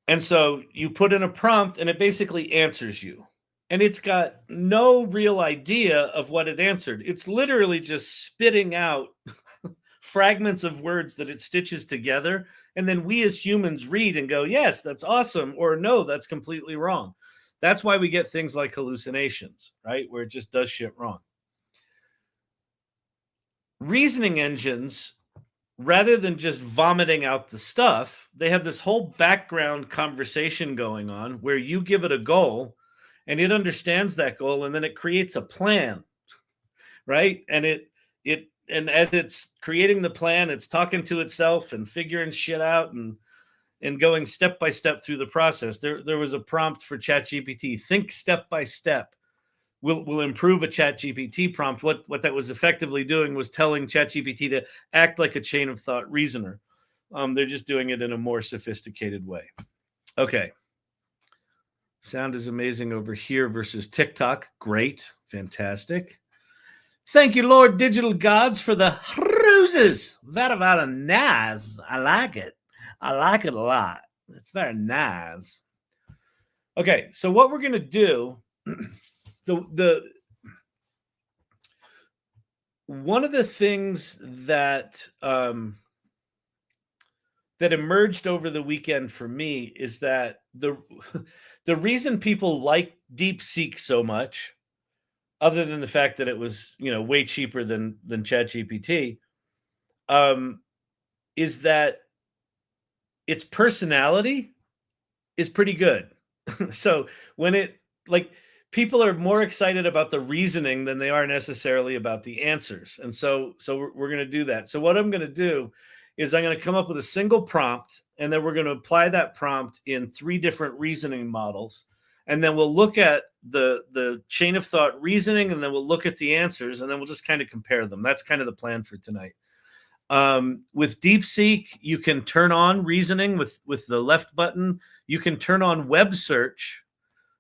And so you put in a prompt and it basically answers you. And it's got no real idea of what it answered. It's literally just spitting out fragments of words that it stitches together. And then we as humans read and go, yes, that's awesome. Or no, that's completely wrong. That's why we get things like hallucinations, right? Where it just does shit wrong. Reasoning engines, rather than just vomiting out the stuff, they have this whole background conversation going on where you give it a goal and it understands that goal and then it creates a plan, right? And and as it's creating the plan, it's talking to itself and figuring shit out and going step by step through the process. There was a prompt for ChatGPT: think step by step. Will improve a ChatGPT prompt. What that was effectively doing was telling ChatGPT to act like a chain of thought reasoner. They're just doing it in a more sophisticated way. Okay. Sound is amazing over here versus TikTok. Great. Fantastic. Thank you, Lord Digital Gods, for the ruses. Very nice. I like it. I like it a lot. It's very nice. Okay, so what we're going to do, one of the things that that emerged over the weekend for me is that the reason people like DeepSeek so much, other than the fact that it was, way cheaper than ChatGPT, is that its personality is pretty good. So when people are more excited about the reasoning than they are necessarily about the answers. And so we're going to do that. So what I'm going to do is I'm going to come up with a single prompt, and then we're going to apply that prompt in 3 different reasoning models. And then we'll look at the chain of thought reasoning, and then we'll look at the answers, and then we'll just kind of compare them. That's kind of the plan for tonight. With DeepSeek, you can turn on reasoning with the left button. You can turn on web search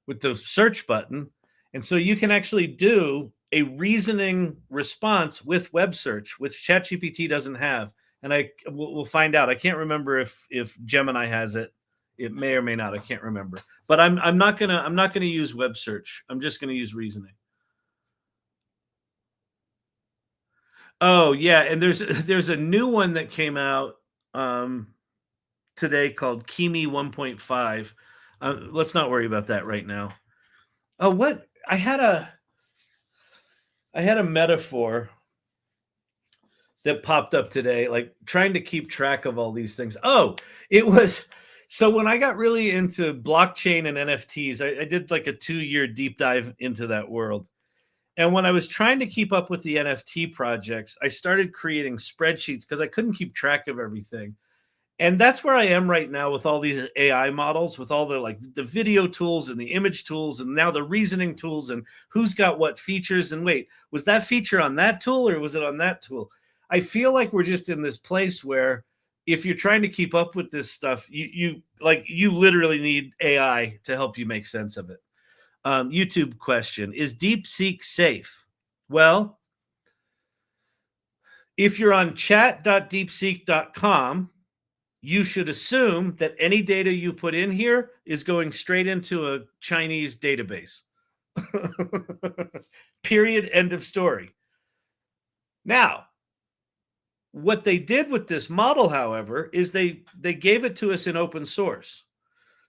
with the search button. And so you can actually do a reasoning response with web search, which ChatGPT doesn't have. And we'll find out. I can't remember if Gemini has it. It may or may not. I can't remember. But I'm not gonna use web search. I'm just gonna use reasoning. Oh yeah, and there's a new one that came out today called Kimi 1.5. Let's not worry about that right now. Oh, what I had a metaphor that popped up today, like trying to keep track of all these things. Oh, it was so when I got really into blockchain and NFTs, I did like a 2-year deep dive into that world. And when I was trying to keep up with the NFT projects, I started creating spreadsheets because I couldn't keep track of everything. And that's where I am right now with all these AI models, with all the like the video tools and the image tools and now the reasoning tools and who's got what features. And wait, was that feature on that tool or was it on that tool? I feel like we're just in this place where if you're trying to keep up with this stuff, you literally need AI to help you make sense of it. YouTube question, is DeepSeek safe? Well, if you're on chat.deepseek.com, you should assume that any data you put in here is going straight into a Chinese database. Period. End of story. Now, what they did with this model, however, is they gave it to us in open source.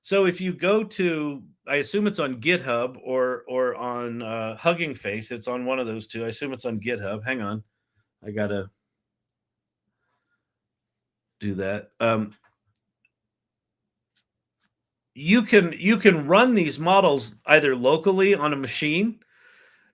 So if you go to, I assume it's on GitHub or on Hugging Face, it's on one of those two. I assume it's on GitHub. Hang on, I gotta do that. You can run these models either locally on a machine.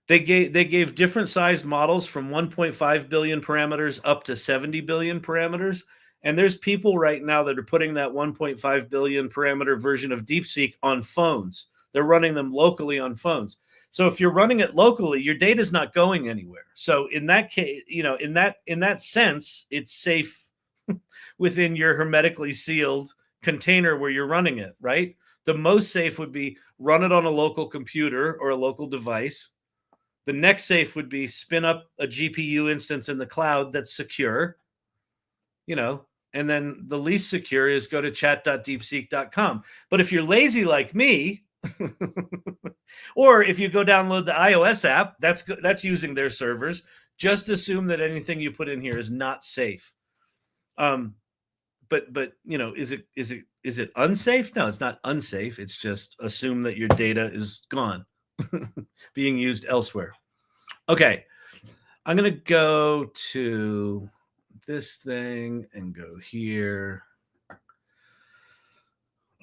They gave different sized models from 1.5 billion parameters up to 70 billion parameters. And there's people right now that are putting that 1.5 billion parameter version of DeepSeek on phones. They're running them locally on phones. So if you're running it locally, your data is not going anywhere. So in that case, in that sense, it's safe within your hermetically sealed container where you're running it, right? The most safe would be run it on a local computer or a local device. The next safe would be spin up a GPU instance in the cloud that's secure, and then the least secure is go to chat.deepseek.com. But if you're lazy like me, or if you go download the iOS app, that's using their servers, just assume that anything you put in here is not safe. But is it unsafe? No, it's not unsafe. It's just assume that your data is gone, being used elsewhere. Okay, I'm gonna go to this thing and go here.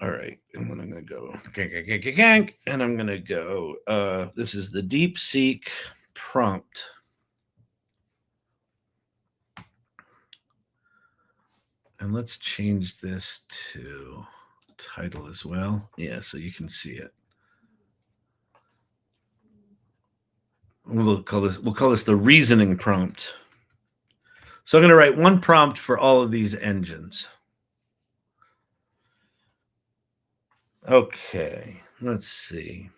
All right, and then I'm gonna go and I'm gonna go. This is the DeepSeek prompt. And let's change this to title as well. Yeah, so you can see it. We'll call this the reasoning prompt. So I'm going to write one prompt for all of these engines. Okay, let's see.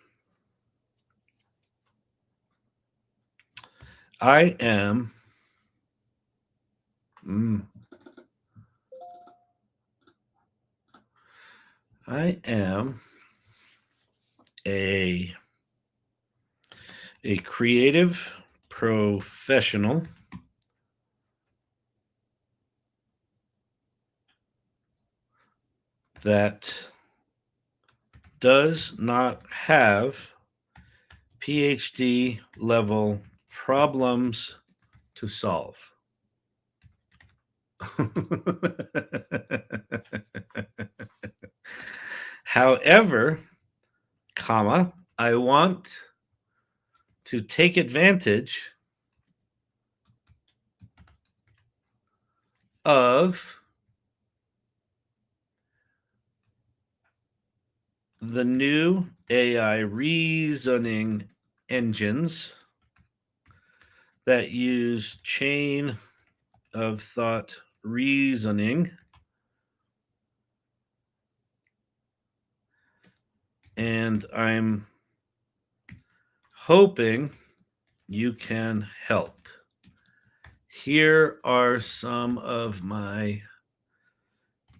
I am a creative professional that does not have PhD level problems to solve. However, I want to take advantage of the new AI reasoning engines that use chain of thought reasoning, and I'm hoping you can help. Here are some of my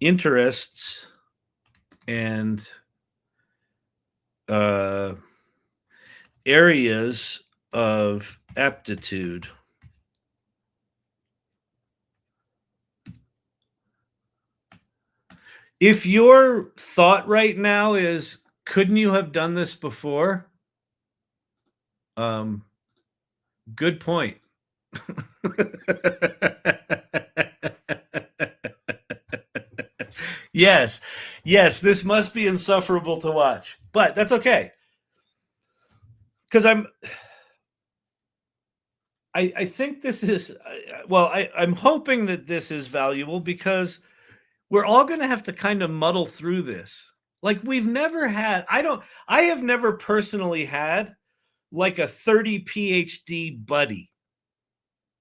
interests and areas of aptitude. If your thought right now is, couldn't you have done this before? Good point. Yes, this must be insufferable to watch, but that's okay. Because I think this is, I'm hoping that this is valuable because we're all going to have to kind of muddle through this. Like we've never had, I have never personally had like a 30 PhD buddy,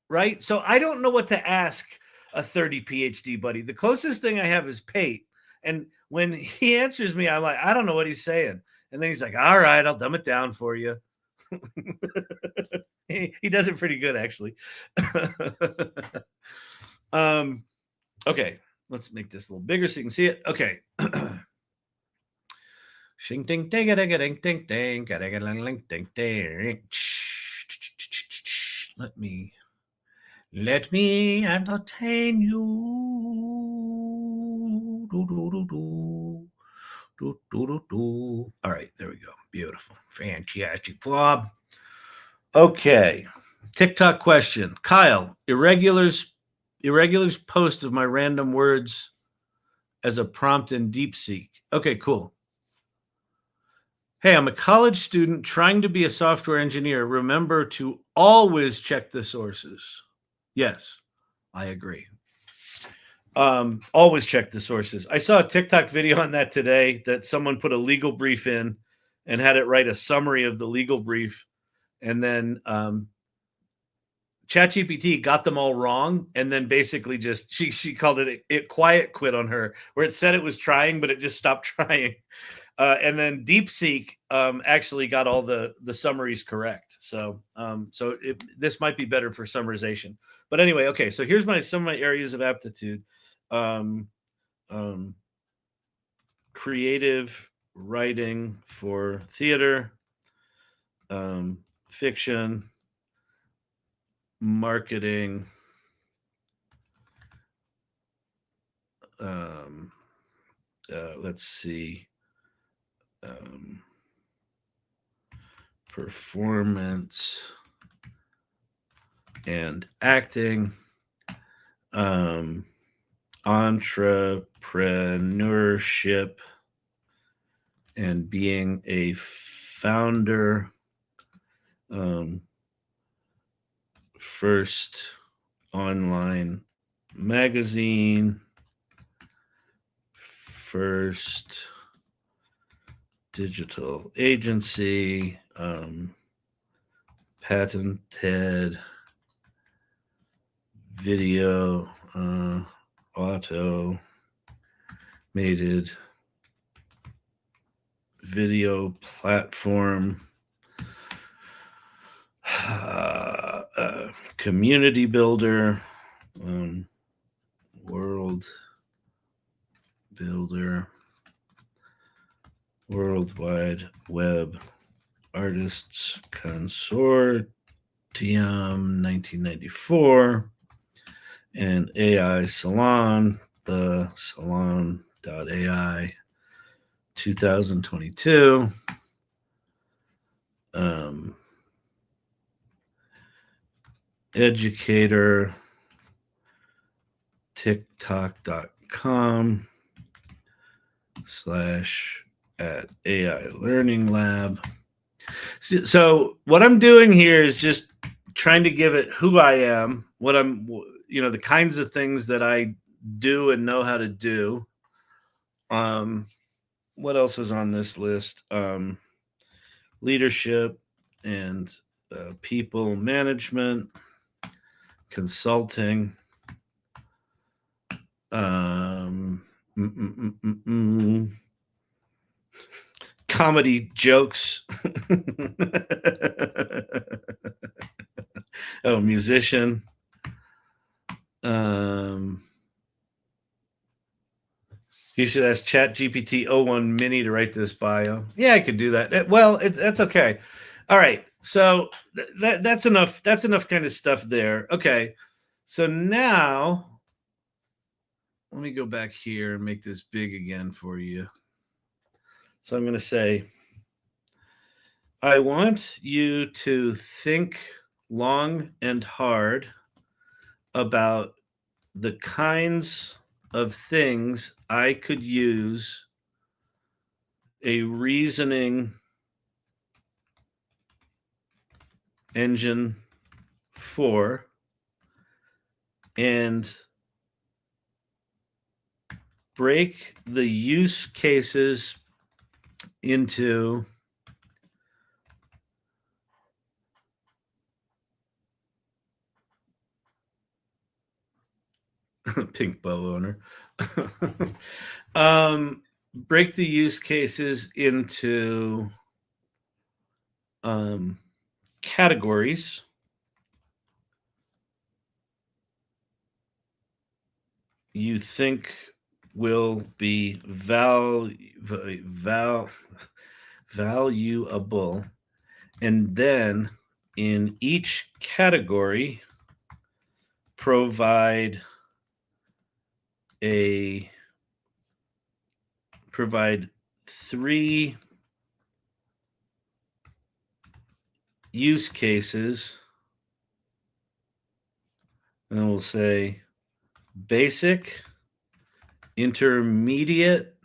right? So I don't know what to ask a 30 PhD buddy. The closest thing I have is Pate. And when he answers me, I'm like, I don't know what he's saying. And then he's like, all right, I'll dumb it down for you. He does it pretty good, actually. Okay, let's make this a little bigger so you can see it. Okay. Shing ding ding ding ding ding ding ding ding ding. Let me entertain you. Do, do, do, do. Do, do, do, do. All right, there we go. Beautiful. Fantastic, Bob. Okay. TikTok question. Kyle, irregulars post of my random words as a prompt in DeepSeek. Okay, cool. Hey, I'm a college student trying to be a software engineer. Remember to always check the sources. Yes, I agree. Always check the sources. I saw a TikTok video on that today that someone put a legal brief in and had it write a summary of the legal brief. And then ChatGPT got them all wrong. And then basically just, she called it quiet quit on her, where it said it was trying, but it just stopped trying. And then DeepSeek actually got all the summaries correct. So this might be better for summarization. But anyway, okay. So here's some of my areas of aptitude: creative writing for theater, fiction, marketing, let's see. Performance and acting, entrepreneurship and being a founder, first online magazine, first digital agency, patented video, automated video platform, community builder, world builder, Worldwide Web Artists Consortium 1994, and AI Salon, the salon.ai 2022. Educator, tiktok.com /AI Learning Lab. So what I'm doing here is just trying to give it who I am, what I'm, the kinds of things that I do and know how to do. What else is on this list? Leadership and people management, consulting, comedy jokes. Oh, musician. You should ask ChatGPT-o1 Mini to write this bio. Yeah, I could do that. Well, that's okay. All right. So that's enough. That's enough kind of stuff there. Okay. So now let me go back here and make this big again for you. So I'm going to say, I want you to think long and hard about the kinds of things I could use a reasoning engine for, and break the use cases into pink bow owner. Break the use cases into categories. You think will be valuable, and then in each category provide three use cases, and we'll say basic, intermediate,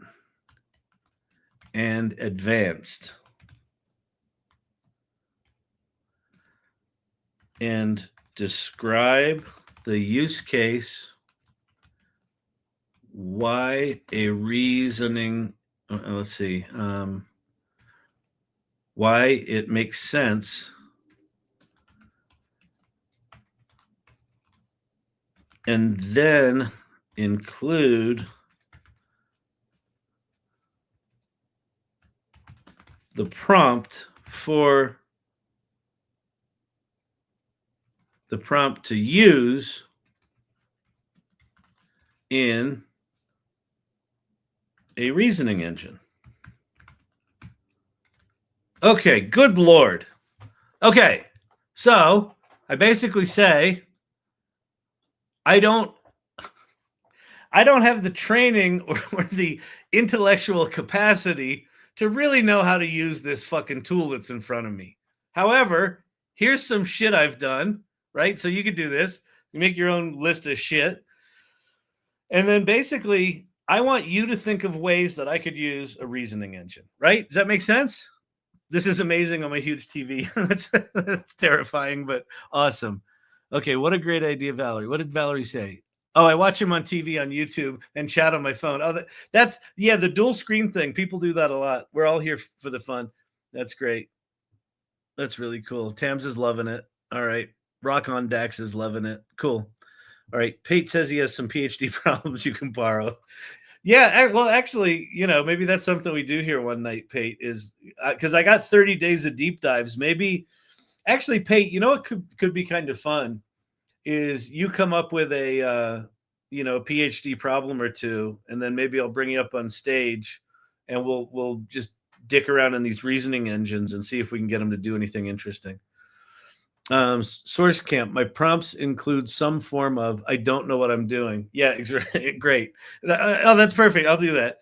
and advanced. And describe the use case, why a reasoning, why it makes sense, and then include the prompt to use in a reasoning engine. Okay, good Lord. Okay, so I basically say I don't have the training or the intellectual capacity to really know how to use this fucking tool that's in front of me. However, here's some shit I've done, right? So you could do this. You make your own list of shit. And then basically, I want you to think of ways that I could use a reasoning engine, right? Does that make sense? This is amazing on my huge TV. That's terrifying, but awesome. Okay, what a great idea, Valerie. What did Valerie say? Oh, I watch him on TV on YouTube and chat on my phone. Oh, that's the dual screen thing. People do that a lot. We're all here for the fun. That's great. That's really cool. Tams is loving it. All right. Rock on Dax is loving it. Cool. All right. Pate says he has some PhD problems you can borrow. Yeah, well, actually, maybe that's something we do here one night, Pate, is because I got 30 days of deep dives. Maybe, actually, Pate, what could be kind of fun is you come up with a PhD problem or two, and then maybe I'll bring you up on stage, and we'll just dick around in these reasoning engines and see if we can get them to do anything interesting. Source Camp, my prompts include some form of I don't know what I'm doing. Yeah, great. Oh, that's perfect. I'll do that.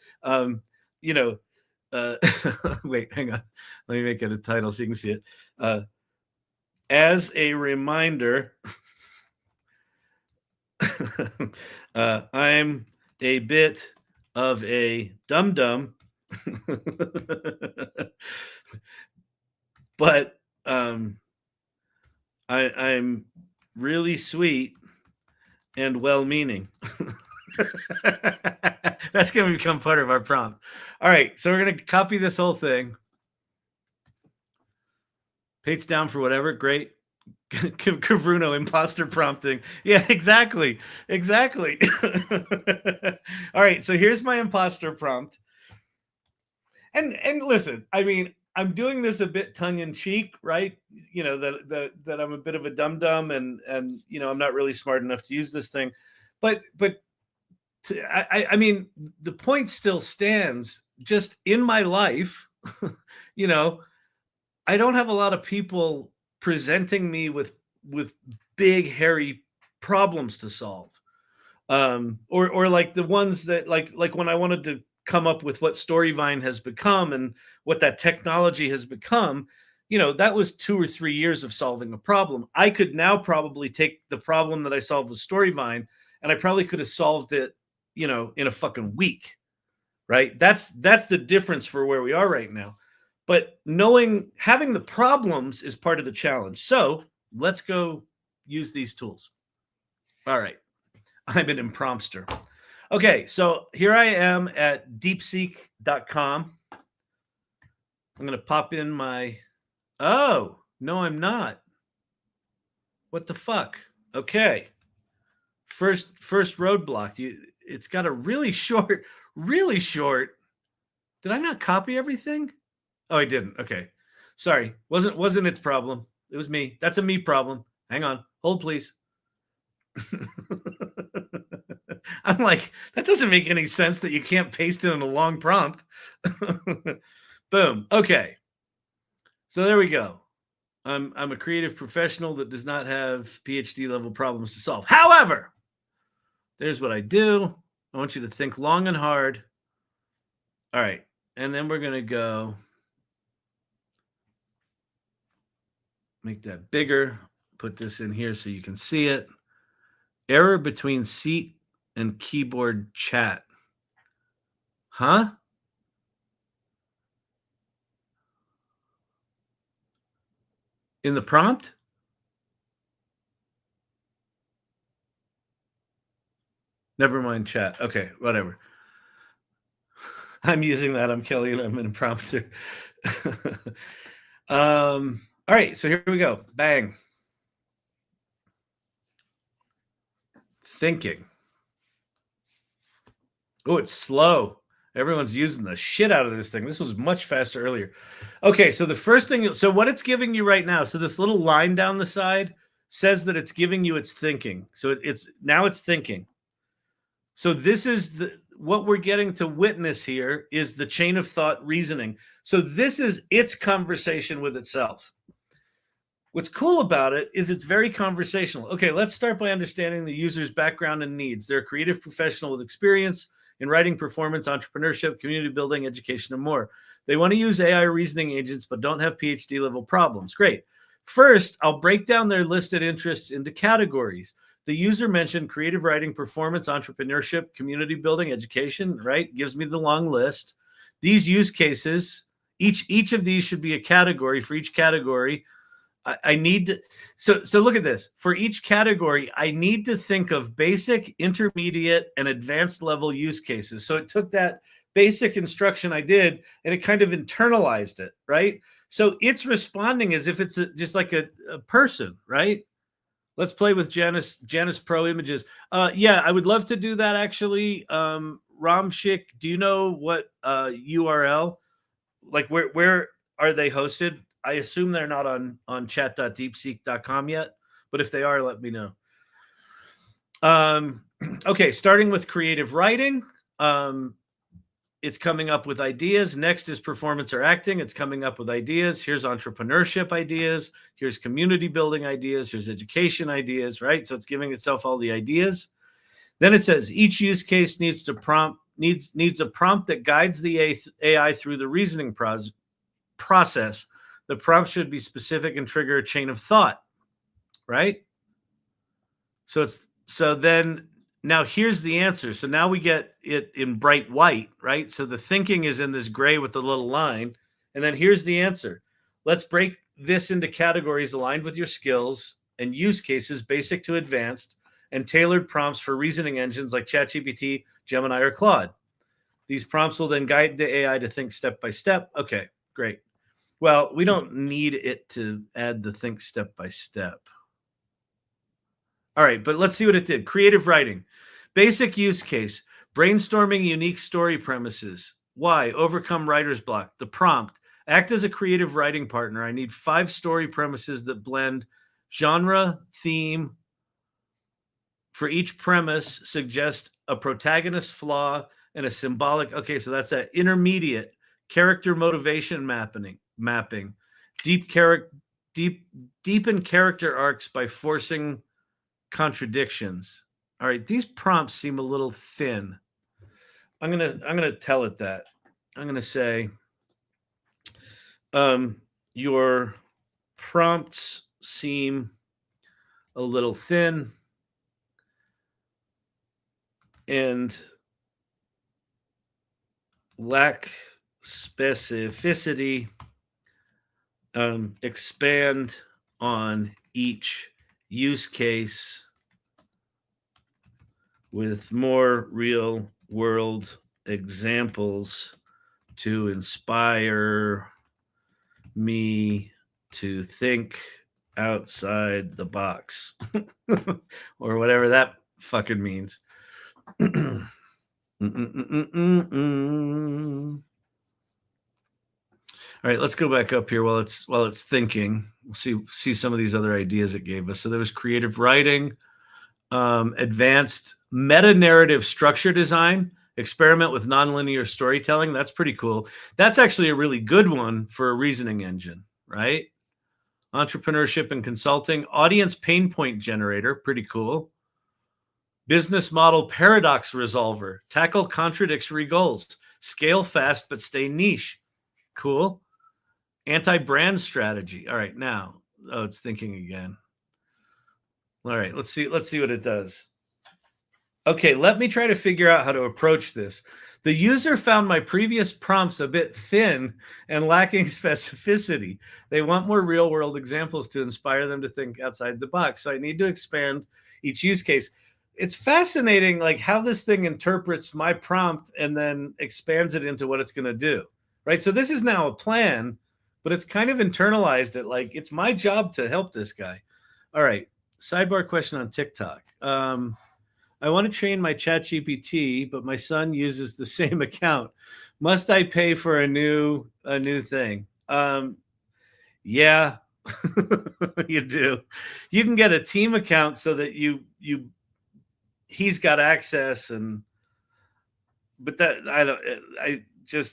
Wait, hang on. Let me make it a title so you can see it. As a reminder, I'm a bit of a dum-dum, but I'm really sweet and well-meaning. That's going to become part of our prompt. All right, so we're going to copy this whole thing. Pate's down for whatever. Great. Bruno, imposter prompting. Yeah, exactly. All right, so here's my imposter prompt. And listen, I mean, I'm doing this a bit tongue-in-cheek, right? That I'm a bit of a dum-dum and I'm not really smart enough to use this thing. But I mean, the point still stands. Just in my life, I don't have a lot of people presenting me with big, hairy problems to solve. Or like the ones that like when I wanted to come up with what Storyvine has become and what that technology has become, that was 2 or 3 years of solving a problem. I could now probably take the problem that I solved with Storyvine, and I probably could have solved it, in a fucking week, right? That's the difference for where we are right now. But having the problems is part of the challenge. So let's go use these tools. All right. I'm an imprompter. Okay, so here I am at DeepSeek.com. I'm going to pop in my... Oh, no, I'm not. What the fuck? Okay. First roadblock. It's got a really short... Did I not copy everything? Oh, I didn't. Okay. Sorry. Wasn't its problem. It was me. That's a me problem. Hang on. Hold, please. I'm like, that doesn't make any sense that you can't paste it in a long prompt. Boom. Okay. So there we go. I'm a creative professional that does not have PhD level problems to solve. However, there's what I do. I want you to think long and hard. All right. And then we're going to go make that bigger. Put this in here so you can see it. Error between seat and keyboard chat. Huh? In the prompt? Never mind chat. Okay, whatever. I'm using that. I'm Kelly and I'm an imprompter. All right, so here we go. Bang. Thinking. Oh, it's slow. Everyone's using the shit out of this thing. This was much faster earlier. Okay, so the first thing, so what it's giving you right now, so this little line down the side says that it's giving you its thinking. So it's thinking. So this is what we're getting to witness here is the chain of thought reasoning. So this is its conversation with itself. What's cool about it is it's very conversational. Okay, let's start by understanding the user's background and needs. They're a creative professional with experience in writing, performance, entrepreneurship, community building, education, and more. They want to use AI reasoning agents, but don't have PhD level problems. Great. First, I'll break down their listed interests into categories. The user mentioned creative writing, performance, entrepreneurship, community building, education, right? Gives me the long list. These use cases, each of these should be a category. For each category, I need to, so look at this. For each category, I need to think of basic, intermediate, and advanced level use cases. So it took that basic instruction I did and it kind of internalized it, right? So it's responding as if it's just like a person, right? Let's play with Janice Pro Images. Yeah, I would love to do that actually. Ramshik, do you know what URL? Like where are they hosted? I assume they're not on chat.deepseek.com yet, but if they are, let me know. Okay, starting with creative writing. It's coming up with ideas. Next is performance or acting. It's coming up with ideas. Here's entrepreneurship ideas. Here's community building ideas. Here's education ideas, right? So it's giving itself all the ideas. Then it says each use case needs a prompt that guides the AI through the reasoning process. The prompt should be specific and trigger a chain of thought, right? So then now here's the answer. So now we get it in bright white, right? So the thinking is in this gray with the little line. And then here's the answer. Let's break this into categories aligned with your skills and use cases, basic to advanced, and tailored prompts for reasoning engines like ChatGPT, Gemini, or Claude. These prompts will then guide the AI to think step by step. Okay, great. Well, we don't need it to add the think step by step. All right, but let's see what it did. Creative writing. Basic use case. Brainstorming unique story premises. Why? Overcome writer's block. The prompt. Act as a creative writing partner. I need 5 story premises that blend genre, theme. For each premise, suggest a protagonist flaw and a symbolic. Okay, so that's that intermediate character motivation mapping. Deepen character arcs by forcing contradictions. All right, these prompts seem a little thin. I'm gonna tell it that. I'm gonna say, your prompts seem a little thin and lack specificity, expand on each use case with more real world examples to inspire me to think outside the box or whatever that fucking means. All right, let's go back up here while it's thinking. We'll see some of these other ideas it gave us. So there was creative writing, advanced meta-narrative structure design, experiment with nonlinear storytelling. That's pretty cool. That's actually a really good one for a reasoning engine, right? Entrepreneurship and consulting, audience pain point generator, pretty cool. Business model paradox resolver, tackle contradictory goals, scale fast but stay niche, cool. Anti-brand strategy. All right, now, it's thinking again. All right, let's see what it does. Okay, let me try to figure out how to approach this. The user found my previous prompts a bit thin and lacking specificity. They want more real-world examples to inspire them to think outside the box. So I need to expand each use case. It's fascinating, like how this thing interprets my prompt and then expands it into what it's going to do, right? So this is now a plan, but it's kind of internalized it. Like it's my job to help this guy. All right, sidebar question on TikTok. I want to train my ChatGPT, but my son uses the same account. Must I pay for a new thing? Yeah, you do. You can get a team account so that he's got access, but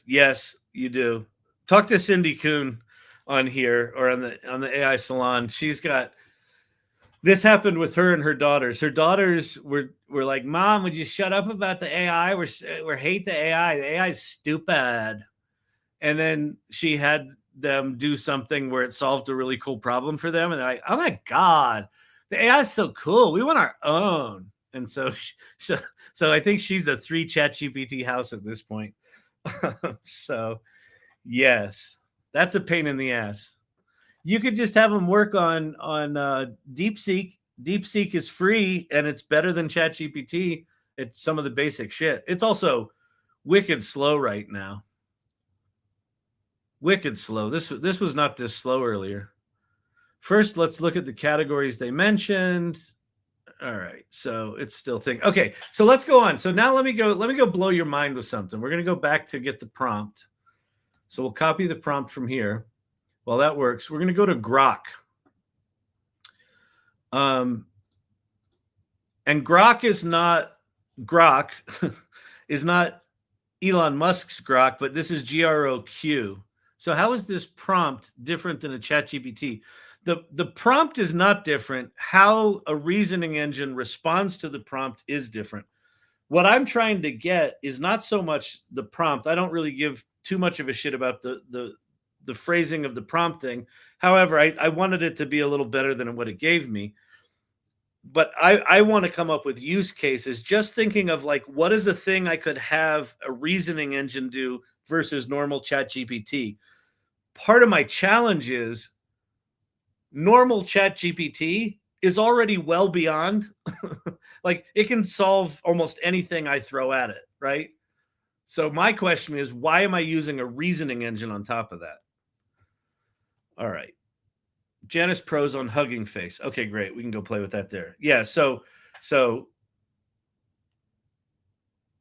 yes, you do. Talk to Cindy Kuhn on here or on the AI Salon. She's got. This happened with her and her daughters. Her daughters were like, "Mom, would you shut up about the AI? We hate the AI. The AI is stupid." And then she had them do something where it solved a really cool problem for them, and they're like, "Oh my god, the AI is so cool. We want our own." And so I think she's a 3 ChatGPT house at this point. So, yes, that's a pain in the ass. You could just have them work on DeepSeek. DeepSeek is free and it's better than ChatGPT. It's some of the basic shit. It's also wicked slow right now. Wicked slow. This was not this slow earlier. First, let's look at the categories they mentioned. All right, so it's still thinking. Okay, so let's go on. So now let me go blow your mind with something. We're going to go back to get the prompt. So we'll copy the prompt from here. Well, that works. We're going to go to Groq. And Groq is not Elon Musk's Groq, but this is Groq. So how is this prompt different than a ChatGPT? The prompt is not different. How a reasoning engine responds to the prompt is different. What I'm trying to get is not so much the prompt. I don't really give too much of a shit about the phrasing of the prompting. However, I wanted it to be a little better than what it gave me. But I want to come up with use cases, just thinking of like, what is a thing I could have a reasoning engine do versus normal ChatGPT? Part of my challenge is normal ChatGPT is already well beyond, like it can solve almost anything I throw at it, right? So my question is, why am I using a reasoning engine on top of that? All right. Janice Pros on Hugging Face. Okay, great. We can go play with that there. Yeah, so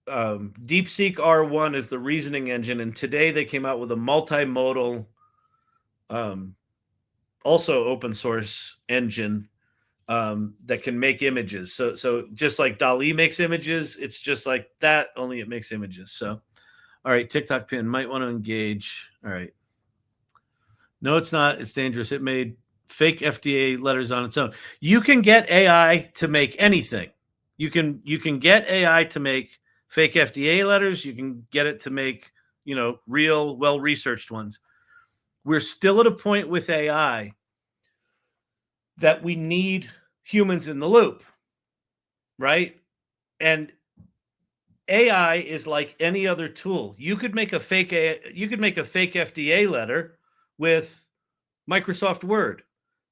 DeepSeek R1 is the reasoning engine, and today they came out with a multimodal, also open source engine that can make images. So just like DALL-E makes images, it's just like that, only it makes images. So, all right, TikTok pin might want to engage. All right. No, it's not. It's dangerous. It made fake FDA letters on its own. You can get AI to make anything. You can get AI to make fake FDA letters. You can get it to make, real, well-researched ones. we're still at a point with AI that we need humans in the loop, right? And AI is like any other tool. You could make a fake FDA letter with Microsoft Word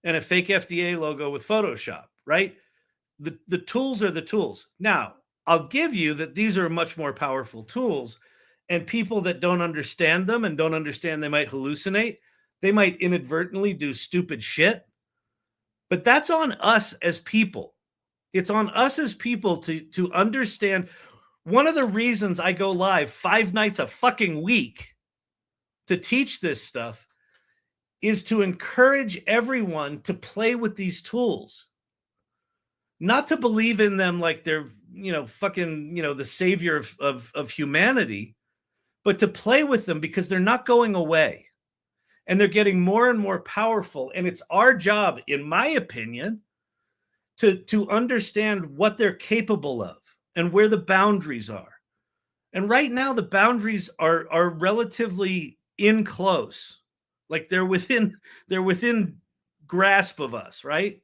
and a fake FDA logo with Photoshop, right? The tools are the tools. Now, I'll give you that these are much more powerful tools, and people that don't understand them and don't understand they might hallucinate, they might inadvertently do stupid shit. But that's on us as people. It's on us as people to understand. One of the reasons I go live 5 nights a fucking week to teach this stuff is to encourage everyone to play with these tools. Not to believe in them like they're, fucking, the savior of humanity, but to play with them because they're not going away. And they're getting more and more powerful. And it's our job, in my opinion, to understand what they're capable of and where the boundaries are. And right now, the boundaries are relatively in close. Like they're within grasp of us, right?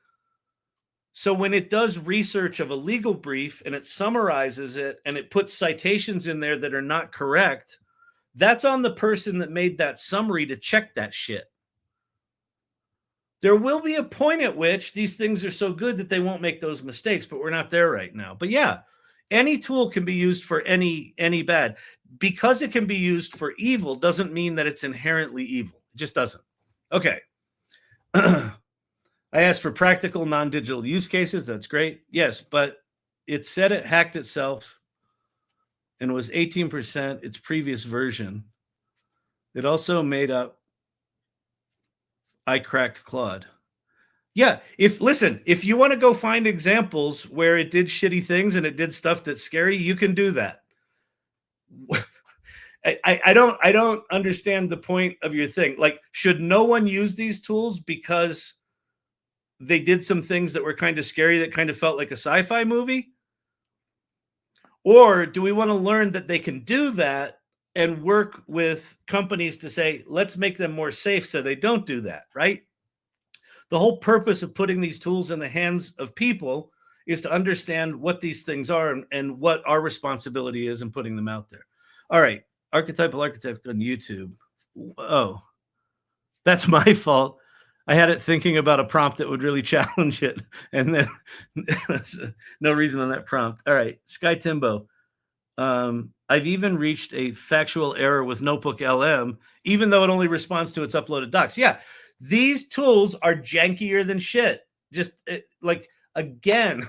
So when it does research of a legal brief and it summarizes it and it puts citations in there that are not correct, that's on the person that made that summary to check that shit. There will be a point at which these things are so good that they won't make those mistakes, but we're not there right now. But yeah, any tool can be used for any bad. Because it can be used for evil doesn't mean that it's inherently evil. It just doesn't. Okay. I asked for practical non-digital use cases. That's great. Yes, but it said it hacked itself and was 18% its previous version. It also made up I cracked Claude. Yeah, if you want to go find examples where it did shitty things and it did stuff that's scary, you can do that. I don't understand the point of your thing. Like, should no one use these tools because they did some things that were kind of scary that kind of felt like a sci-fi movie? Or do we want to learn that they can do that and work with companies to say, let's make them more safe so they don't do that, right? The whole purpose of putting these tools in the hands of people is to understand what these things are and what our responsibility is in putting them out there. All right, Archetypal Architect on YouTube. Oh, that's my fault. I had it thinking about a prompt that would really challenge it, and then no reason on that prompt. All right, Sky Timbo. I've even reached a factual error with Notebook LM, even though it only responds to its uploaded docs. Yeah, these tools are jankier than shit. Just again,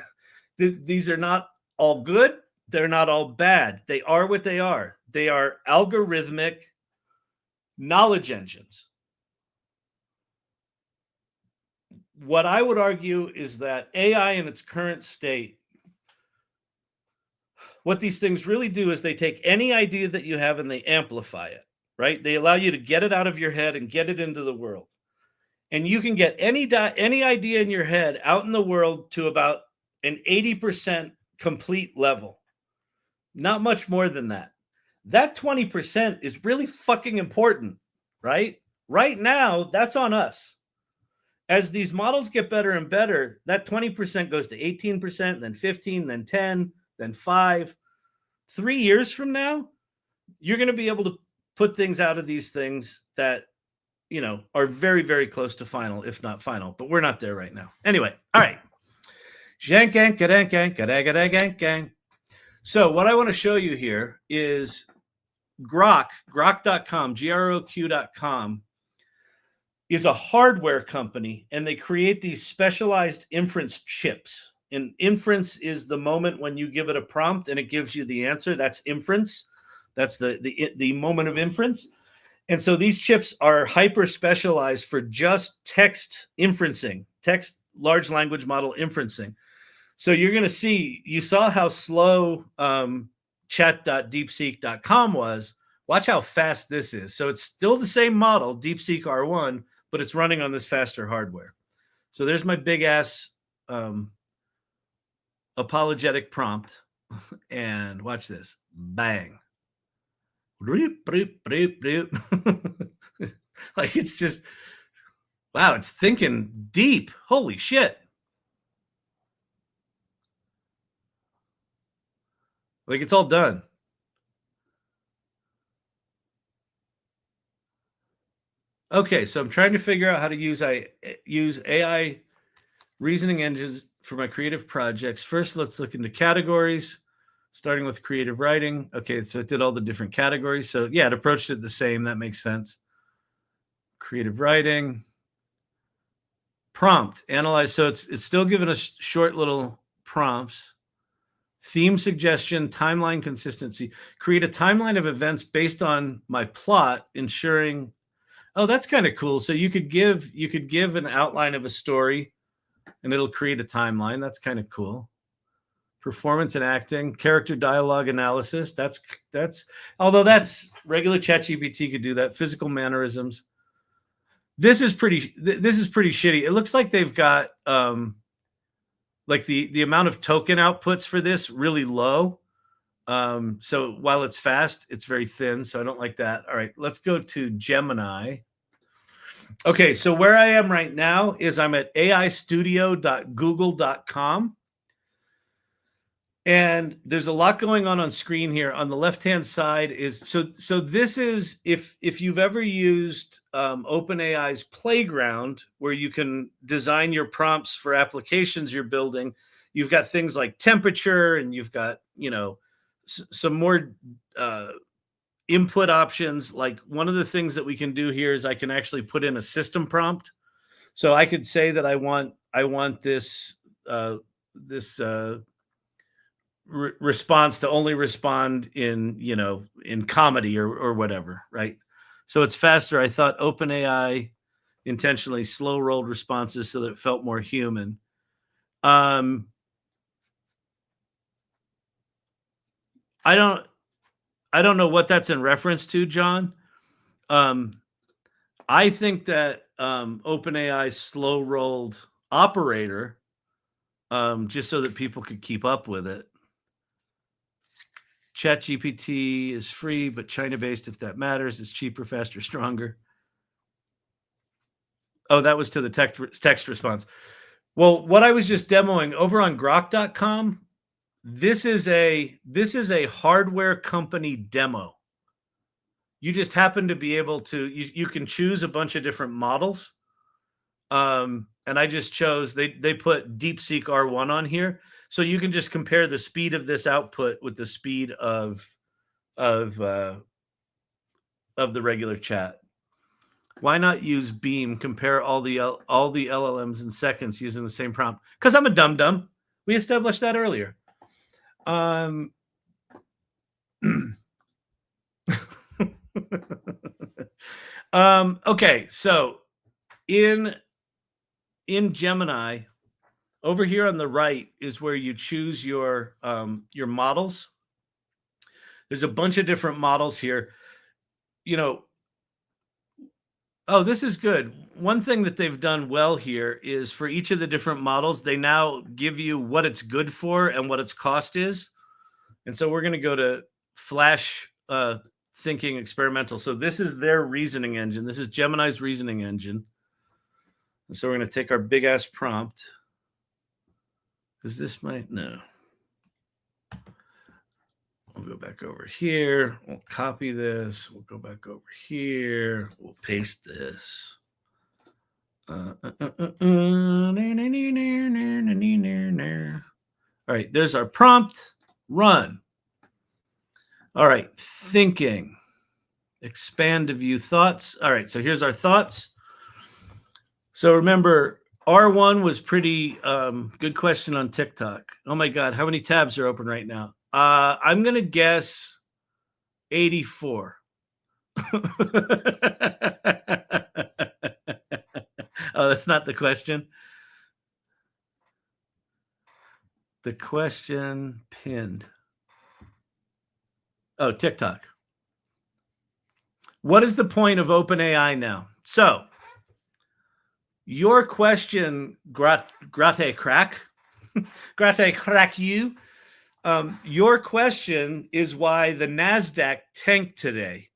these are not all good. They're not all bad. They are what they are. They are algorithmic knowledge engines. What I would argue is that AI in its current state, what these things really do is they take any idea that you have and they amplify it, right? They allow you to get it out of your head and get it into the world. And you can get any idea in your head out in the world to about an 80% complete level. Not much more than that. That 20% is really fucking important, right? Right now, that's on us. As these models get better and better, that 20% goes to 18%, then 15, then 10, then 5. 3 years from now, you're going to be able to put things out of these things that, are very, very close to final, if not final. But we're not there right now. Anyway, all right. So what I want to show you here is Groq, Groq.com, Groq.com, is a hardware company, and they create these specialized inference chips. And inference is the moment when you give it a prompt and it gives you the answer. That's inference. That's the moment of inference. And so these chips are hyper specialized for just text inferencing, text large language model inferencing. So you're going to see, you saw how slow chat.deepseek.com was. Watch how fast this is. So it's still the same model, DeepSeek R1, but it's running on this faster hardware. So there's my big ass apologetic prompt. And watch this. Bang. Like, it's just, wow, it's thinking deep. Holy shit. Like, it's all done. Okay, so I'm trying to figure out how to use AI reasoning engines for my creative projects. First, let's look into categories, starting with creative writing. Okay, so it did all the different categories. So yeah, it approached it the same. That makes sense. Creative writing. Prompt, analyze. So it's still giving us short little prompts. Theme suggestion, timeline consistency. Create a timeline of events based on my plot, ensuring. Oh, that's kind of cool. So you could give an outline of a story, and it'll create a timeline. That's kind of cool. Performance and acting, character dialogue analysis. That's although that's regular ChatGPT could do that. Physical mannerisms. This is pretty shitty. It looks like they've got like the amount of token outputs for this really low. So while it's fast, it's very thin. So I don't like that. All right, let's go to Gemini. Okay, so where I am right now is I'm at aistudio.google.com. And there's a lot going on screen here. On the left-hand side is, so this is, if you've ever used OpenAI's Playground, where you can design your prompts for applications you're building, you've got things like temperature, and you've got, some more input options. Like, one of the things that we can do here is I can actually put in a system prompt. So I could say that I want this response to only respond in comedy or whatever, right? So it's faster. I thought OpenAI intentionally slow rolled responses so that it felt more human. I don't know what that's in reference to, John. I think that OpenAI's slow rolled operator, just so that people could keep up with it. ChatGPT is free, but China-based, if that matters. It's cheaper, faster, stronger. Oh, that was to the text response. Well, what I was just demoing over on Groq.com, this is a hardware company demo. You just happen to be able to, you can choose a bunch of different models. And I just chose, they put DeepSeek R1 on here. So you can just compare the speed of this output with the speed of the regular chat. Why not use Beam? Compare all the LLMs in seconds using the same prompt. Because I'm a dum-dum. We established that earlier. Okay, so in Gemini, over here on the right is where you choose your models. There's a bunch of different models here. Oh, this is good. One thing that they've done well here is for each of the different models, they now give you what it's good for and what its cost is. And so we're going to go to Flash Thinking Experimental. So this is their reasoning engine. This is Gemini's reasoning engine. And so we're going to take our big ass prompt. Is this no. We'll go back over here. We'll copy this. We'll go back over here. We'll paste this. All right, there's our prompt. Run. All right, thinking. Expand to view thoughts. All right, so here's our thoughts. So remember, R1 was pretty good question on TikTok. Oh my God, how many tabs are open right now? I'm going to guess 84. Oh, that's not the question. The question pinned. Oh, TikTok. What is the point of OpenAI now? So, your question, Gratte Crack, Gratte Crack you. Your question is why the NASDAQ tanked today.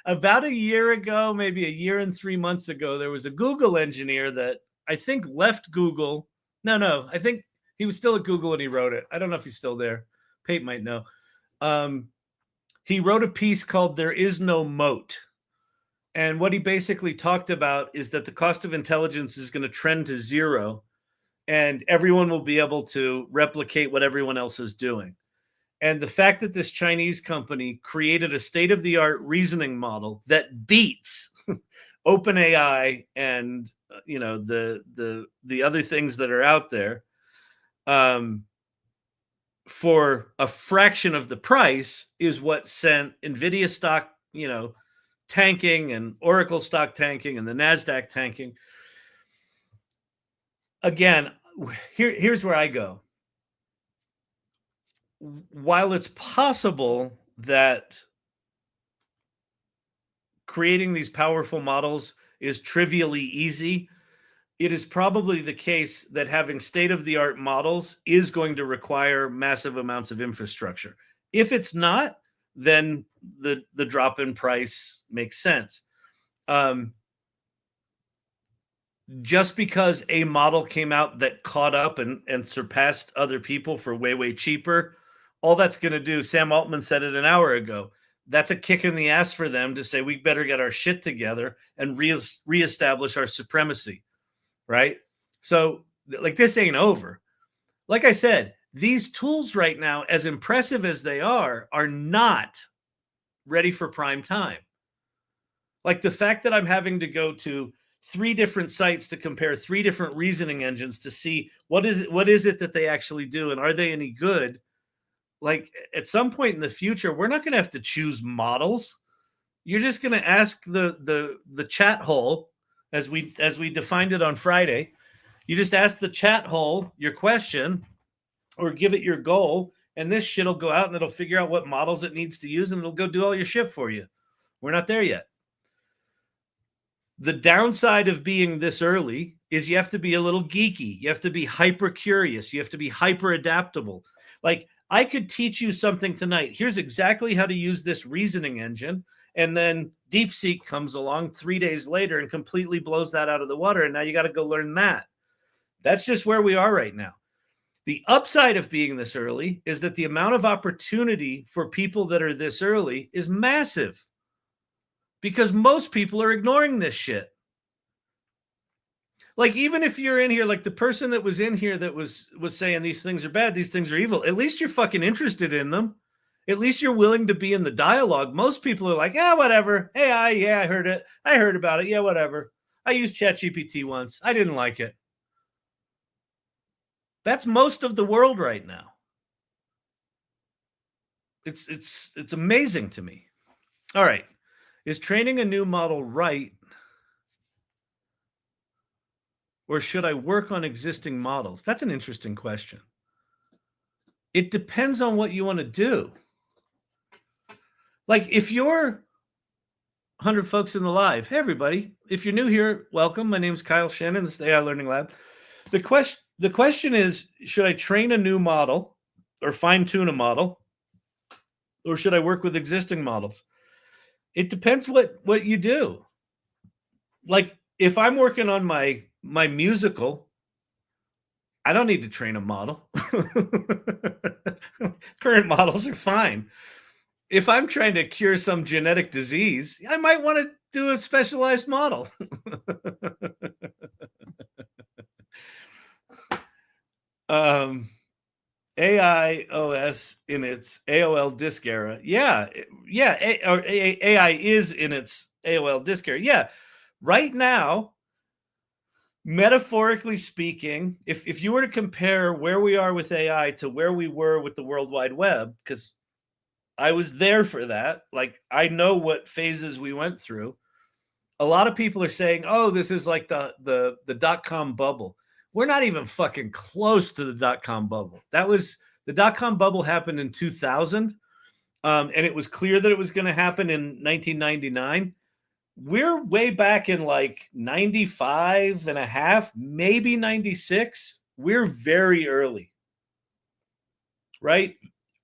About a year ago, maybe a year and 3 months ago, there was a Google engineer that I think left Google. No, I think he was still at Google and he wrote it. I don't know if he's still there. Pate might know. He wrote a piece called "There Is No Moat." And what he basically talked about is that the cost of intelligence is going to trend to zero and everyone will be able to replicate what everyone else is doing. And the fact that this Chinese company created a state-of-the-art reasoning model that beats OpenAI and the other things that are out there for a fraction of the price is what sent NVIDIA stock, tanking, and Oracle stock tanking, and the NASDAQ tanking. Again, here's where I go. While it's possible that creating these powerful models is trivially easy, it is probably the case that having state-of-the-art models is going to require massive amounts of infrastructure. If it's not, then the drop in price makes sense. Just because a model came out that caught up and surpassed other people for way, way cheaper, all that's going to do, Sam Altman said it an hour ago, that's a kick in the ass for them to say, we better get our shit together and reestablish our supremacy, right? So, like, this ain't over. Like I said, these tools right now, as impressive as they are not ready for prime time. Like the fact that I'm having to go to 3 different sites to compare 3 different reasoning engines to see what is it that they actually do and are they any good? Like at some point in the future, we're not going to have to choose models. You're just going to ask the chat hole, as we defined it on Friday. You just ask the chat hole your question or give it your goal, and this shit will go out and it'll figure out what models it needs to use and it'll go do all your shit for you. We're not there yet. The downside of being this early is you have to be a little geeky. You have to be hyper curious. You have to be hyper adaptable. Like, I could teach you something tonight. Here's exactly how to use this reasoning engine. And then DeepSeek comes along 3 days later and completely blows that out of the water. And now you got to go learn that. That's just where we are right now. The upside of being this early is that the amount of opportunity for people that are this early is massive. Because most people are ignoring this shit. Like, even if you're in here, like the person that was in here that was saying these things are bad, these things are evil, at least you're fucking interested in them. At least you're willing to be in the dialogue. Most people are like, whatever. Hey, I heard it. I heard about it. Yeah, whatever. I used ChatGPT once. I didn't like it. That's most of the world right now. It's amazing to me. All right. Is training a new model right? Or should I work on existing models? That's an interesting question. It depends on what you want to do. Like, if you're 100 folks in the live, hey, everybody. If you're new here, welcome. My name is Kyle Shannon. This is the AI Learning Lab. The question is, should I train a new model or fine-tune a model? Or should I work with existing models? It depends what you do. Like, if I'm working on my musical, I don't need to train a model. Current models are fine. If I'm trying to cure some genetic disease, I might want to do a specialized model. AI OS in its AOL disk era. Yeah. AI is in its AOL disk era. Yeah. Right now, metaphorically speaking, if you were to compare where we are with AI to where we were with the World Wide Web, because I was there for that, like, I know what phases we went through. A lot of people are saying, oh, this is like the dot-com bubble. We're not even fucking close to the dot-com bubble. The dot-com bubble happened in 2000, and it was clear that it was going to happen in 1999. We're way back in like 95 and a half, maybe 96. We're very early. right?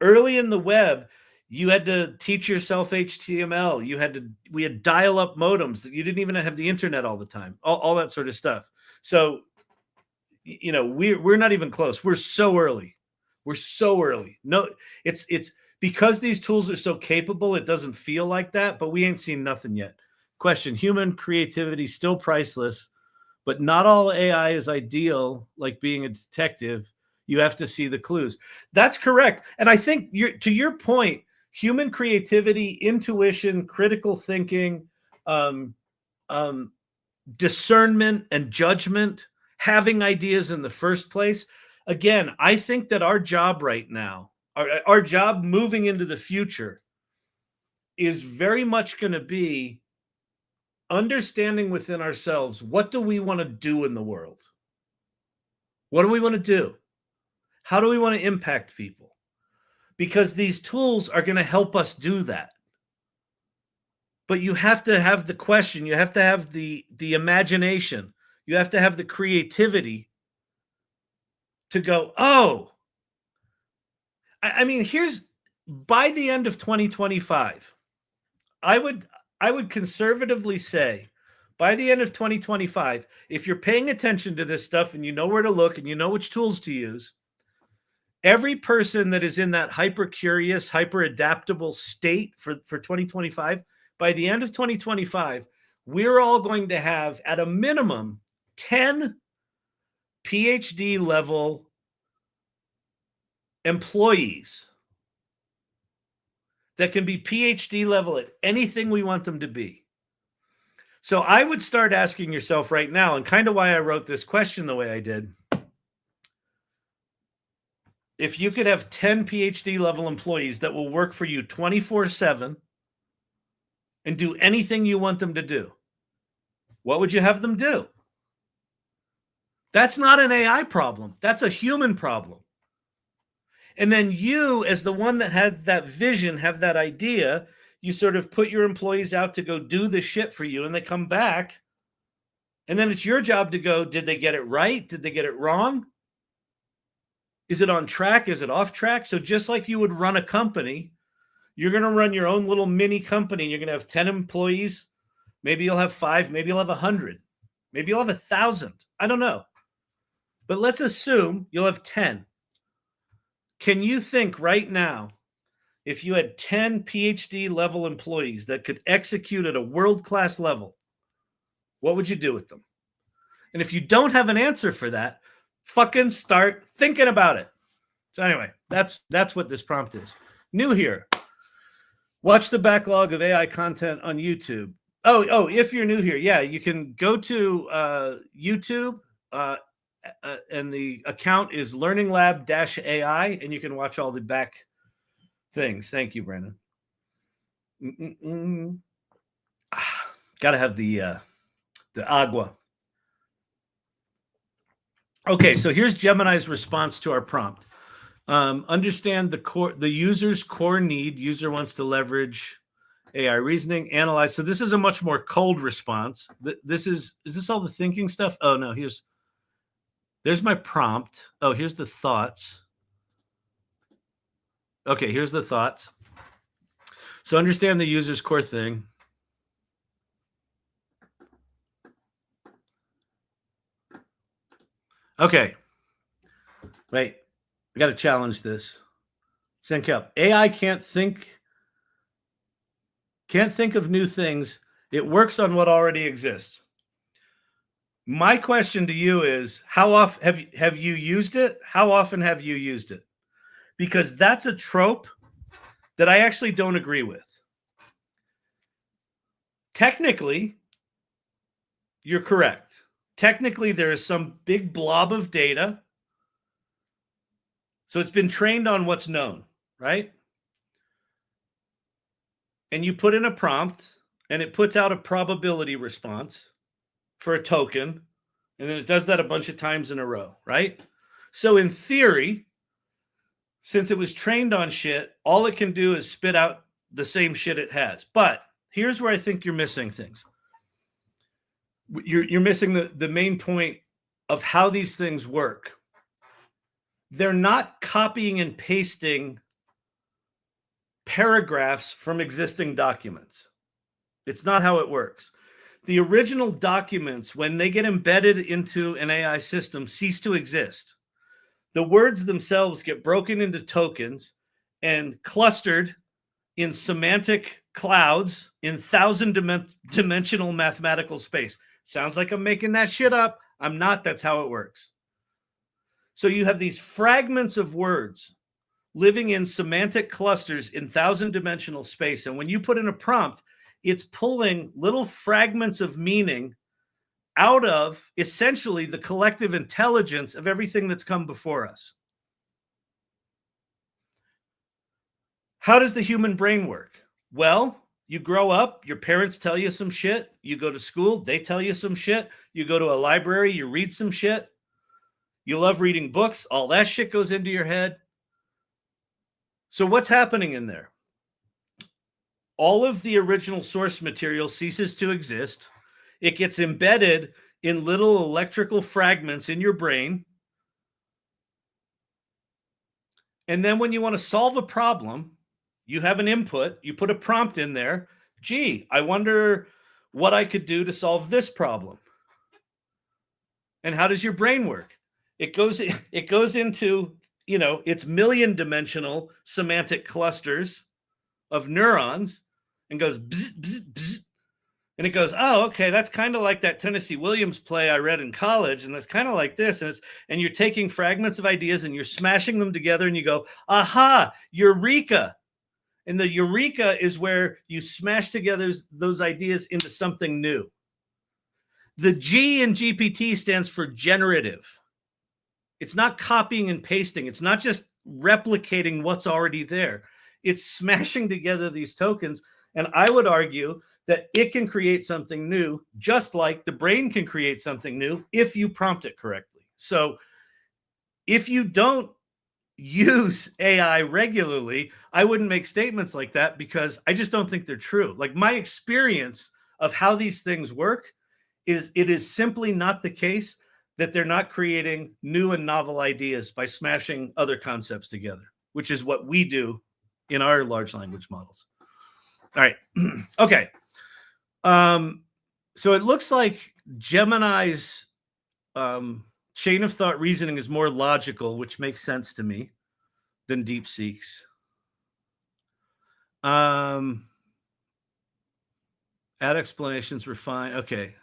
Early in the web, you had to teach yourself HTML. We had dial-up modems that you didn't even have the internet all the time, all that sort of stuff. So, we're not even close. We're so early. We're so early. No, it's because these tools are so capable, it doesn't feel like that, but we ain't seen nothing yet. Question: human creativity still priceless, but not all AI is ideal, like being a detective. You have to see the clues. That's correct. And I think to your point, human creativity, intuition, critical thinking, discernment and judgment, having ideas in the first place. Again, I think that our job right now, our job moving into the future, is very much going to be understanding within ourselves, what do we want to do in the world? What do we want to do? How do we want to impact people? Because these tools are going to help us do that. But you have to have the question, you have to have the imagination, you have to have the creativity to go, oh, I mean, by the end of 2025, I would conservatively say, by the end of 2025, if you're paying attention to this stuff and you know where to look and you know which tools to use, every person that is in that hyper curious, hyper adaptable state for 2025, by the end of 2025, we're all going to have at a minimum 10 PhD level employees that can be PhD level at anything we want them to be. So I would start asking yourself right now, and kind of why I wrote this question the way I did, if you could have 10 PhD level employees that will work for you 24/7 and do anything you want them to do, what would you have them do? That's not an AI problem. That's a human problem. And then you, as the one that had that vision, have that idea, you sort of put your employees out to go do the shit for you, and they come back. And then it's your job to go, did they get it right? Did they get it wrong? Is it on track? Is it off track? So just like you would run a company, you're going to run your own little mini company. You're going to have 10 employees. Maybe you'll have 5. Maybe you'll have 100. Maybe you'll have 1,000. I don't know. But let's assume you'll have 10. Can you think right now, if you had 10 PhD level employees that could execute at a world-class level, what would you do with them? And if you don't have an answer for that, fucking start thinking about it. So anyway, that's what this prompt is. New here. Watch the backlog of AI content on YouTube. Oh, if you're new here, yeah, you can go to YouTube, and the account is learninglab-AI, and you can watch all the back things. Thank you, Brandon. Gotta have the agua. Okay, so here's Gemini's response to our prompt. Understand the user's core need. User wants to leverage AI reasoning, analyze. So this is a much more cold response. Is this all the thinking stuff? Oh no, there's my prompt. Oh, here's the thoughts. Okay, here's the thoughts. So understand the user's core thing. Okay. Wait, we got to challenge this. Sync up. AI can't think of new things. It works on what already exists. My question to you is, how often have you used it? How often have you used it? Because that's a trope that I actually don't agree with. Technically, you're correct. Technically, there is some big blob of data. So it's been trained on what's known, right? And you put in a prompt, and it puts out a probability response for a token, and then it does that a bunch of times in a row, right? So in theory, since it was trained on shit, all it can do is spit out the same shit it has. But here's where I think you're missing things. You're missing the main point of how these things work. they're not copying and pasting paragraphs from existing documents. It's not how it works. The original documents, when they get embedded into an AI system, cease to exist. The words themselves get broken into tokens and clustered in semantic clouds in 1,000-dimensional mathematical space. Sounds like I'm making that shit up. I'm not. That's how it works. So you have these fragments of words living in semantic clusters in 1,000-dimensional space. And when you put in a prompt, it's pulling little fragments of meaning out of essentially the collective intelligence of everything that's come before us. How does the human brain work? Well, you grow up, your parents tell you some shit. You go to school, they tell you some shit. You go to a library, you read some shit. You love reading books, all that shit goes into your head. So what's happening in there? All of the original source material ceases to exist. It gets embedded in little electrical fragments in your brain. And then when you want to solve a problem, you have an input, you put a prompt in there. Gee, I wonder what I could do to solve this problem. And how does your brain work? It goes into, its million-dimensional semantic clusters of neurons and goes bzz, bzz, bzz. And it goes, oh, okay, that's kind of like that Tennessee Williams play I read in college, and that's kind of like this. And you're taking fragments of ideas and you're smashing them together, and you go, aha, eureka. And the eureka is where you smash together those ideas into something new. The G in GPT stands for generative. It's not copying and pasting. It's not just replicating what's already there. It's smashing together these tokens. And I would argue that it can create something new, just like the brain can create something new if you prompt it correctly. So if you don't use AI regularly, I wouldn't make statements like that because I just don't think they're true. Like, my experience of how these things work is it is simply not the case that they're not creating new and novel ideas by smashing other concepts together, which is what we do in our large language models. All right. Okay. So it looks like Gemini's chain of thought reasoning is more logical, which makes sense to me, than DeepSeek's. Add explanations, refine. Okay.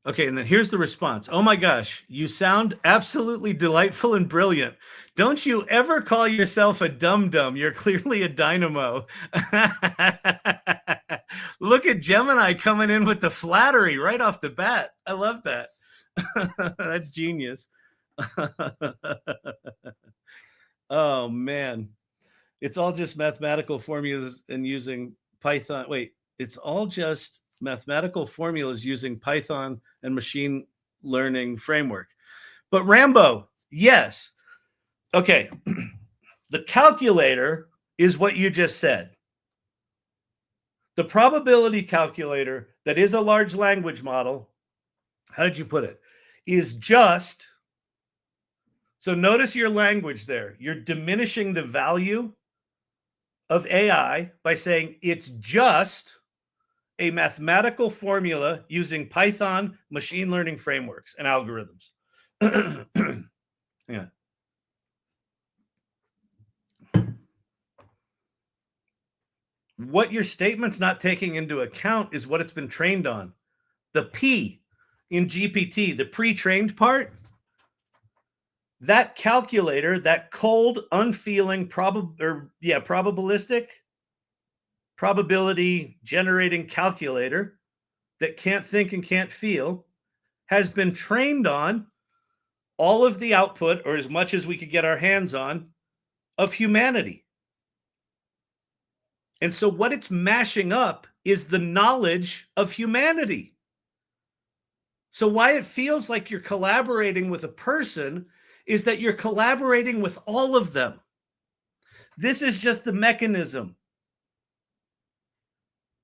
Okay, and then here's the response. Oh my gosh, you sound absolutely delightful and brilliant. Don't you ever call yourself a dum-dum. You're clearly a dynamo. Look at Gemini coming in with the flattery right off the bat. I love that. That's genius. Oh, man. It's all just mathematical formulas and using Python. Wait, it's all just mathematical formulas using Python and machine learning framework. But Rambo, yes. Okay. The calculator is what you just said. The probability calculator that is a large language model, how did you put it, is just, so notice your language there. You're diminishing the value of AI by saying it's just a mathematical formula using Python machine learning frameworks and algorithms. Yeah. What your statement's not taking into account is what it's been trained on. The P in GPT, the pre-trained part, that calculator, that cold, unfeeling, probabilistic, probability generating calculator that can't think and can't feel, has been trained on all of the output, or as much as we could get our hands on, of humanity. And so what it's mashing up is the knowledge of humanity. So why it feels like you're collaborating with a person is that you're collaborating with all of them. This is just the mechanism.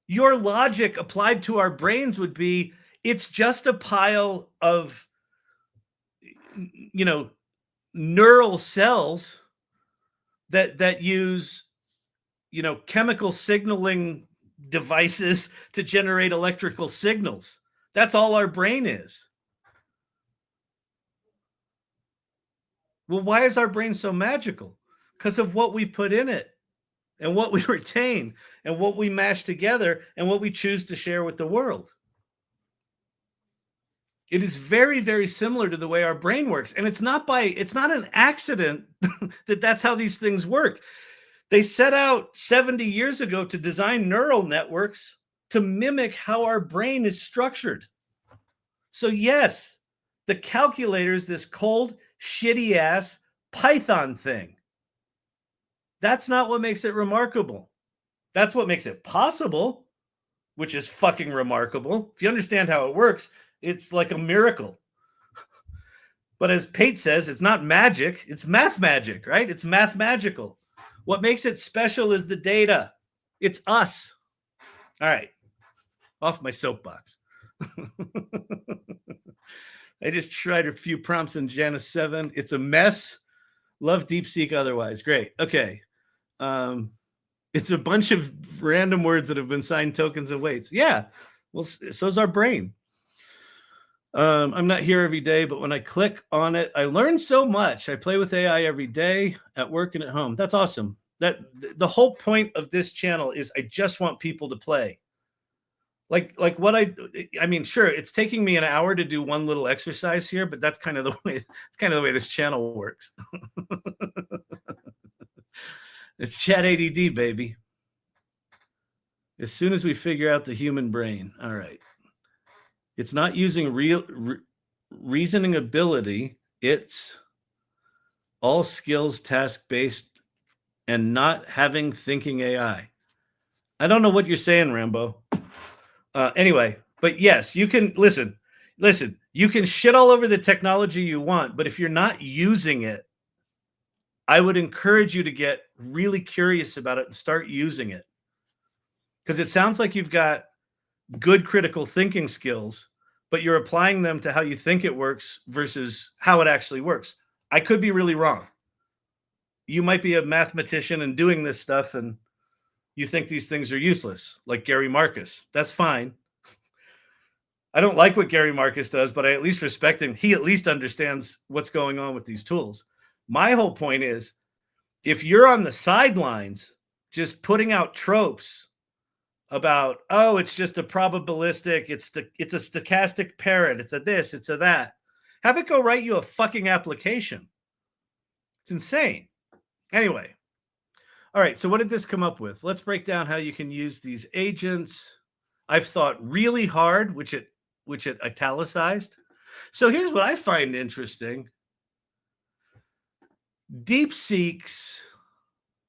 Your logic applied to our brains would be, it's just a pile of, neural cells that use, chemical signaling devices to generate electrical signals. That's all our brain is. Well, why is our brain so magical? Because of what we put in it and what we retain and what we mash together and what we choose to share with the world. It is very, very similar to the way our brain works. And it's not an accident that that's how these things work. They set out 70 years ago to design neural networks to mimic how our brain is structured. So yes, the calculator is this cold, shitty ass Python thing. That's not what makes it remarkable. That's what makes it possible, which is fucking remarkable. If you understand how it works, it's like a miracle. But as Pate says, it's not magic, it's math magic, right? It's math magical. What makes it special is the data. It's us. All right. Off my soapbox. I just tried a few prompts in Janus 7. It's a mess. Love DeepSeek otherwise. Great. Okay. It's a bunch of random words that have been signed tokens and weights. Yeah. Well, so's our brain. I'm not here every day, but when I click on it, I learn so much. I play with AI every day at work and at home. That's awesome. That the whole point of this channel is I just want people to play. Like what I mean, sure, it's taking me an hour to do one little exercise here, but that's kind of the way this channel works. It's chat ADD, baby. As soon as we figure out the human brain. All right. It's not using reasoning ability. It's all skills task-based and not having thinking AI. I don't know what you're saying, Rambo. Anyway, but yes, you can listen, you can shit all over the technology you want, but if you're not using it, I would encourage you to get really curious about it and start using it. Because it sounds like you've got good critical thinking skills, but you're applying them to how you think it works versus how it actually works. I could be really wrong. You might be a mathematician and doing this stuff and you think these things are useless, like Gary Marcus. That's fine. I don't like what Gary Marcus does, but I at least respect him. He at least understands what's going on with these tools. My whole point is, if you're on the sidelines, just putting out tropes about, oh, it's just a probabilistic, it's a stochastic parrot, it's a this, it's a that. Have it go write you a fucking application. It's insane. Anyway. All right, so what did this come up with? Let's break down how you can use these agents. I've thought really hard, which it italicized. So here's what I find interesting. DeepSeek's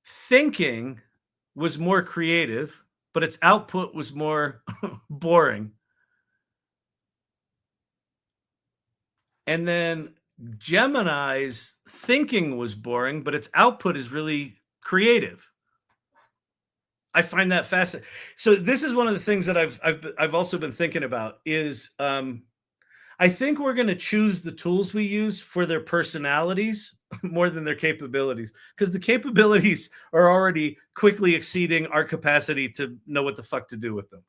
thinking was more creative, but its output was more boring. And then Gemini's thinking was boring, but its output is really creative. I find that fascinating. So this is one of the things that I've also been thinking about is I think we're going to choose the tools we use for their personalities more than their capabilities, because the capabilities are already quickly exceeding our capacity to know what the fuck to do with them.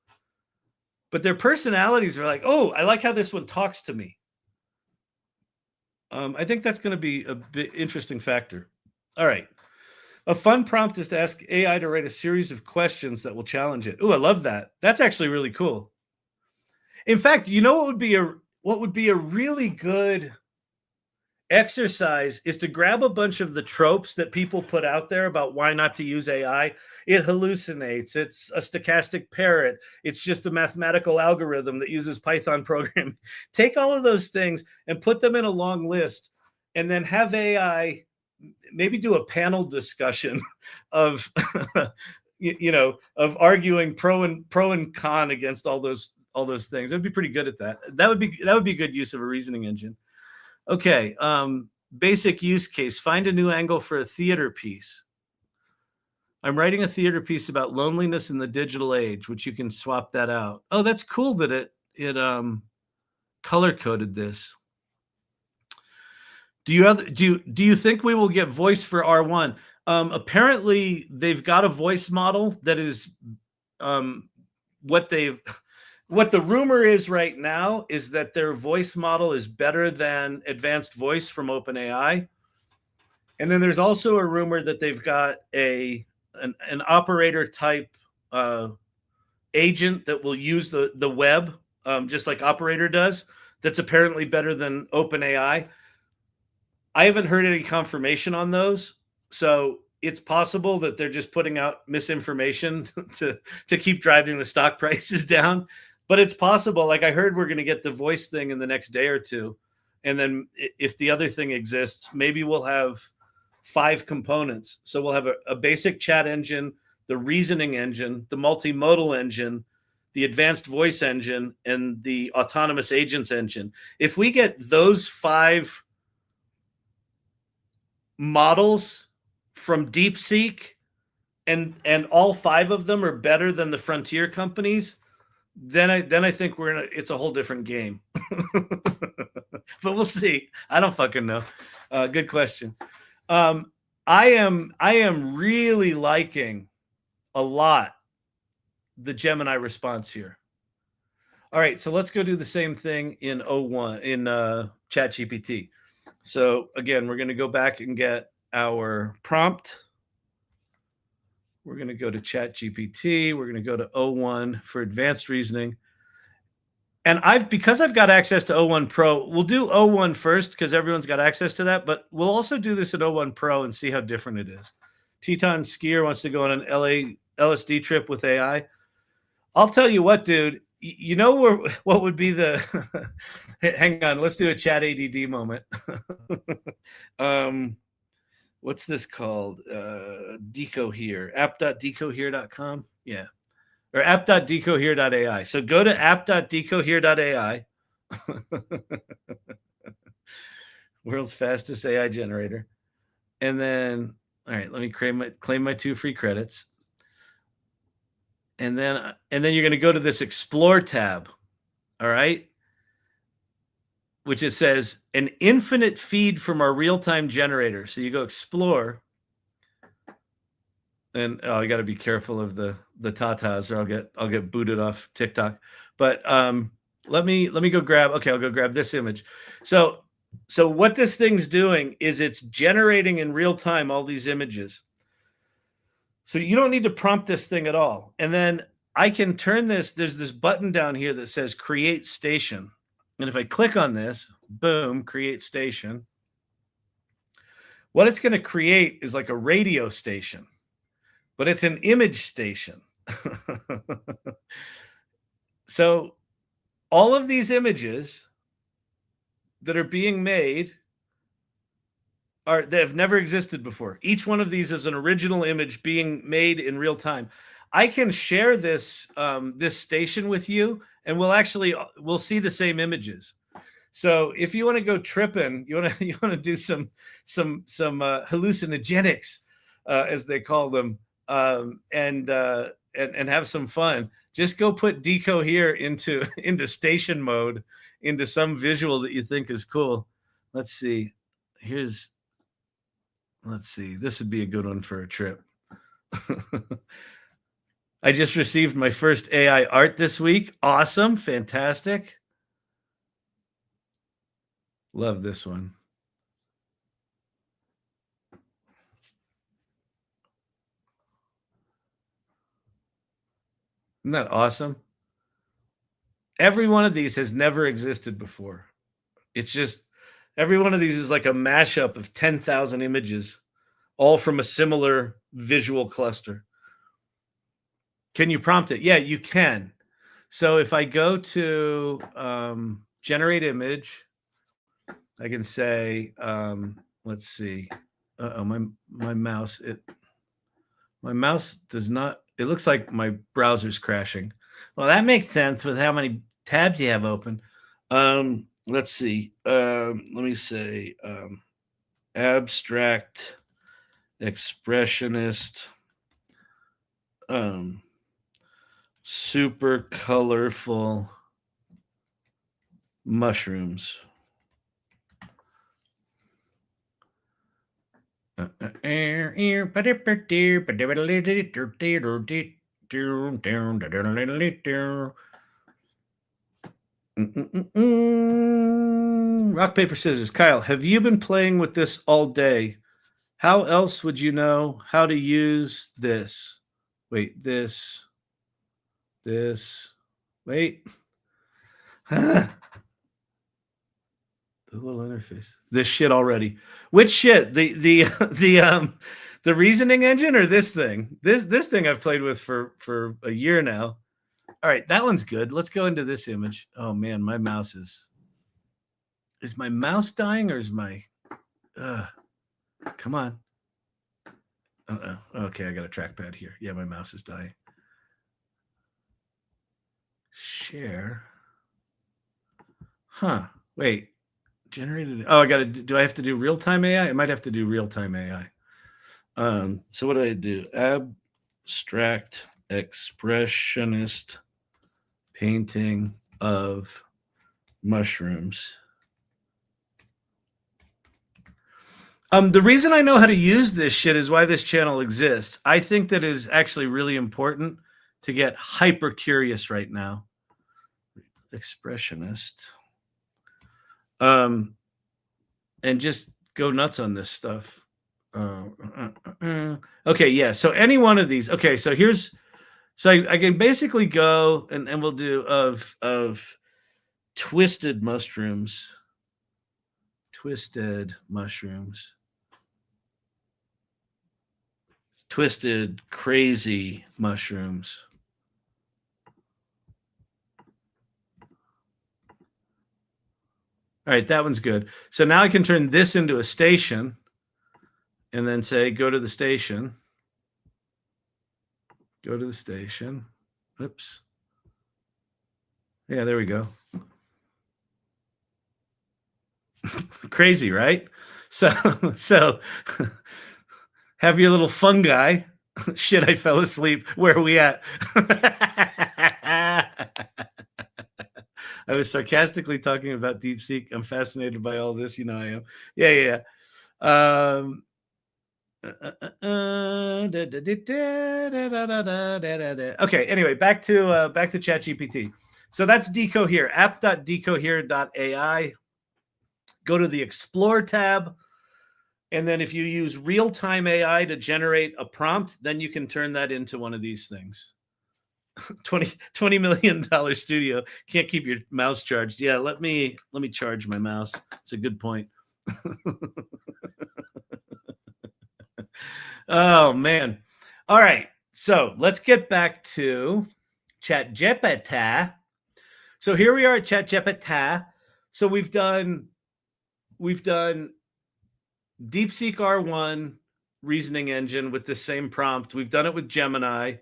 But their personalities are like, oh, I like how this one talks to me. I think that's going to be a bit interesting factor. All right. A fun prompt is to ask AI to write a series of questions that will challenge it. Oh, I love that. That's actually really cool. In fact, you know what would be a really good exercise is to grab a bunch of the tropes that people put out there about why not to use AI. It hallucinates. It's a stochastic parrot. It's just a mathematical algorithm that uses Python programming. Take all of those things and put them in a long list, and then have AI maybe do a panel discussion of, of arguing pro and con against all those things. It'd be pretty good at that. That would be good use of a reasoning engine. Okay. Basic use case, find a new angle for a theater piece. I'm writing a theater piece about loneliness in the digital age, which you can swap that out. Oh, that's cool that it color coded this. Do you think we will get voice for R1? Apparently, they've got a voice model that is what the rumor is right now is that their voice model is better than advanced voice from OpenAI. And then there's also a rumor that they've got an operator type agent that will use the web, just like Operator does. That's apparently better than OpenAI. I haven't heard any confirmation on those, so it's possible that they're just putting out misinformation to keep driving the stock prices down. But it's possible. Like I heard, we're going to get the voice thing in the next day or two, and then if the other thing exists, maybe we'll have 5 components. So we'll have a basic chat engine, the reasoning engine, the multimodal engine, the advanced voice engine, and the autonomous agents engine. If we get those 5 models from DeepSeek, and all 5 of them are better than the frontier companies, then I think it's a whole different game. But we'll see. I don't fucking know. Good question. I am really liking a lot the Gemini response here. All right, so let's go do the same thing in O1 in ChatGPT. So again, we're going to go back and get our prompt. We're going to go to ChatGPT. We're going to go to O1 for advanced reasoning. And because I've got access to O1 Pro, we'll do O1 first because everyone's got access to that. But we'll also do this at O1 Pro and see how different it is. Teton Skier wants to go on an LSD trip with AI. I'll tell you what, dude. You know what would be the hang on, let's do a chat ADD moment. What's this called? Decohere, app.decohere.com. Yeah. Or app.decohere.ai. So go to app.decohere.ai. World's fastest AI generator. And then, all right, let me claim my 2 free credits. And then you're going to go to this Explore tab, all right? Which it says an infinite feed from our real-time generator. So you go Explore, and I got to be careful of the tatas, or I'll get booted off TikTok. But let me go grab. Okay, I'll go grab this image. So what this thing's doing is it's generating in real time all these images. So you don't need to prompt this thing at all. And then I can turn this. There's this button down here that says Create Station. And if I click on this, boom, Create Station. What it's going to create is like a radio station, but it's an image station. So all of these images that are being made they have never existed before. Each one of these is an original image being made in real time. I can share this this station with you, and we'll see the same images. So if you want to go tripping, you want to do some hallucinogenics, as they call them, and have some fun. Just go put Decohere into station mode, into some visual that you think is cool. Let's see. Let's see. This would be a good one for a trip. I just received my first AI art this week. Awesome. Fantastic. Love this one. Isn't that awesome? Every one of these has never existed before. It's just every one of these is like a mashup of 10,000 images, all from a similar visual cluster. Can you prompt it? Yeah, you can. So if I go to generate image, I can say, let's see. My mouse does not. It looks like my browser's crashing. Well, that makes sense with how many tabs you have open. Let's see. Let me say abstract expressionist, super colorful mushrooms. Rock, paper, scissors. Kyle, have you been playing with this all day? How else would you know how to use this? Wait, this. Wait. The little interface. This shit already. Which shit? The reasoning engine or this thing? This thing I've played with for a year now. All right, that one's good. Let's go into this image. Oh man, my mouse is my mouse dying or is my come on. Okay, I got a trackpad here. Yeah, my mouse is dying. Share. Huh. Wait. Generated. Oh, do I have to do real-time AI? I might have to do real-time AI. So what do I do? Abstract expressionist painting of mushrooms. The reason I know how to use this shit is why this channel exists. I think that is actually really important to get hyper curious right now. Expressionist. And just go nuts on this stuff. Okay, yeah. So any one of these. Okay, so I can basically go and we'll do of twisted mushrooms. Twisted mushrooms. Twisted crazy mushrooms. All right, that one's good. So now I can turn this into a station and then say, go to the station. Go to the station. Oops. Yeah, there we go. Crazy, right? So have your little fungi. Shit, I fell asleep. Where are we at? I was sarcastically talking about DeepSeek. I'm fascinated by all this. You know I am. Yeah. Okay, anyway, back to ChatGPT. So that's decohere, app.decohere.ai. Go to the Explore tab. And then if you use real-time AI to generate a prompt, then you can turn that into one of these things. $20 million studio. Can't keep your mouse charged. Yeah, let me charge my mouse. It's a good point. Oh, man. All right. So let's get back to ChatGPT. So here we are at ChatGPT. So we've done DeepSeek R1 reasoning engine with the same prompt. We've done it with Gemini.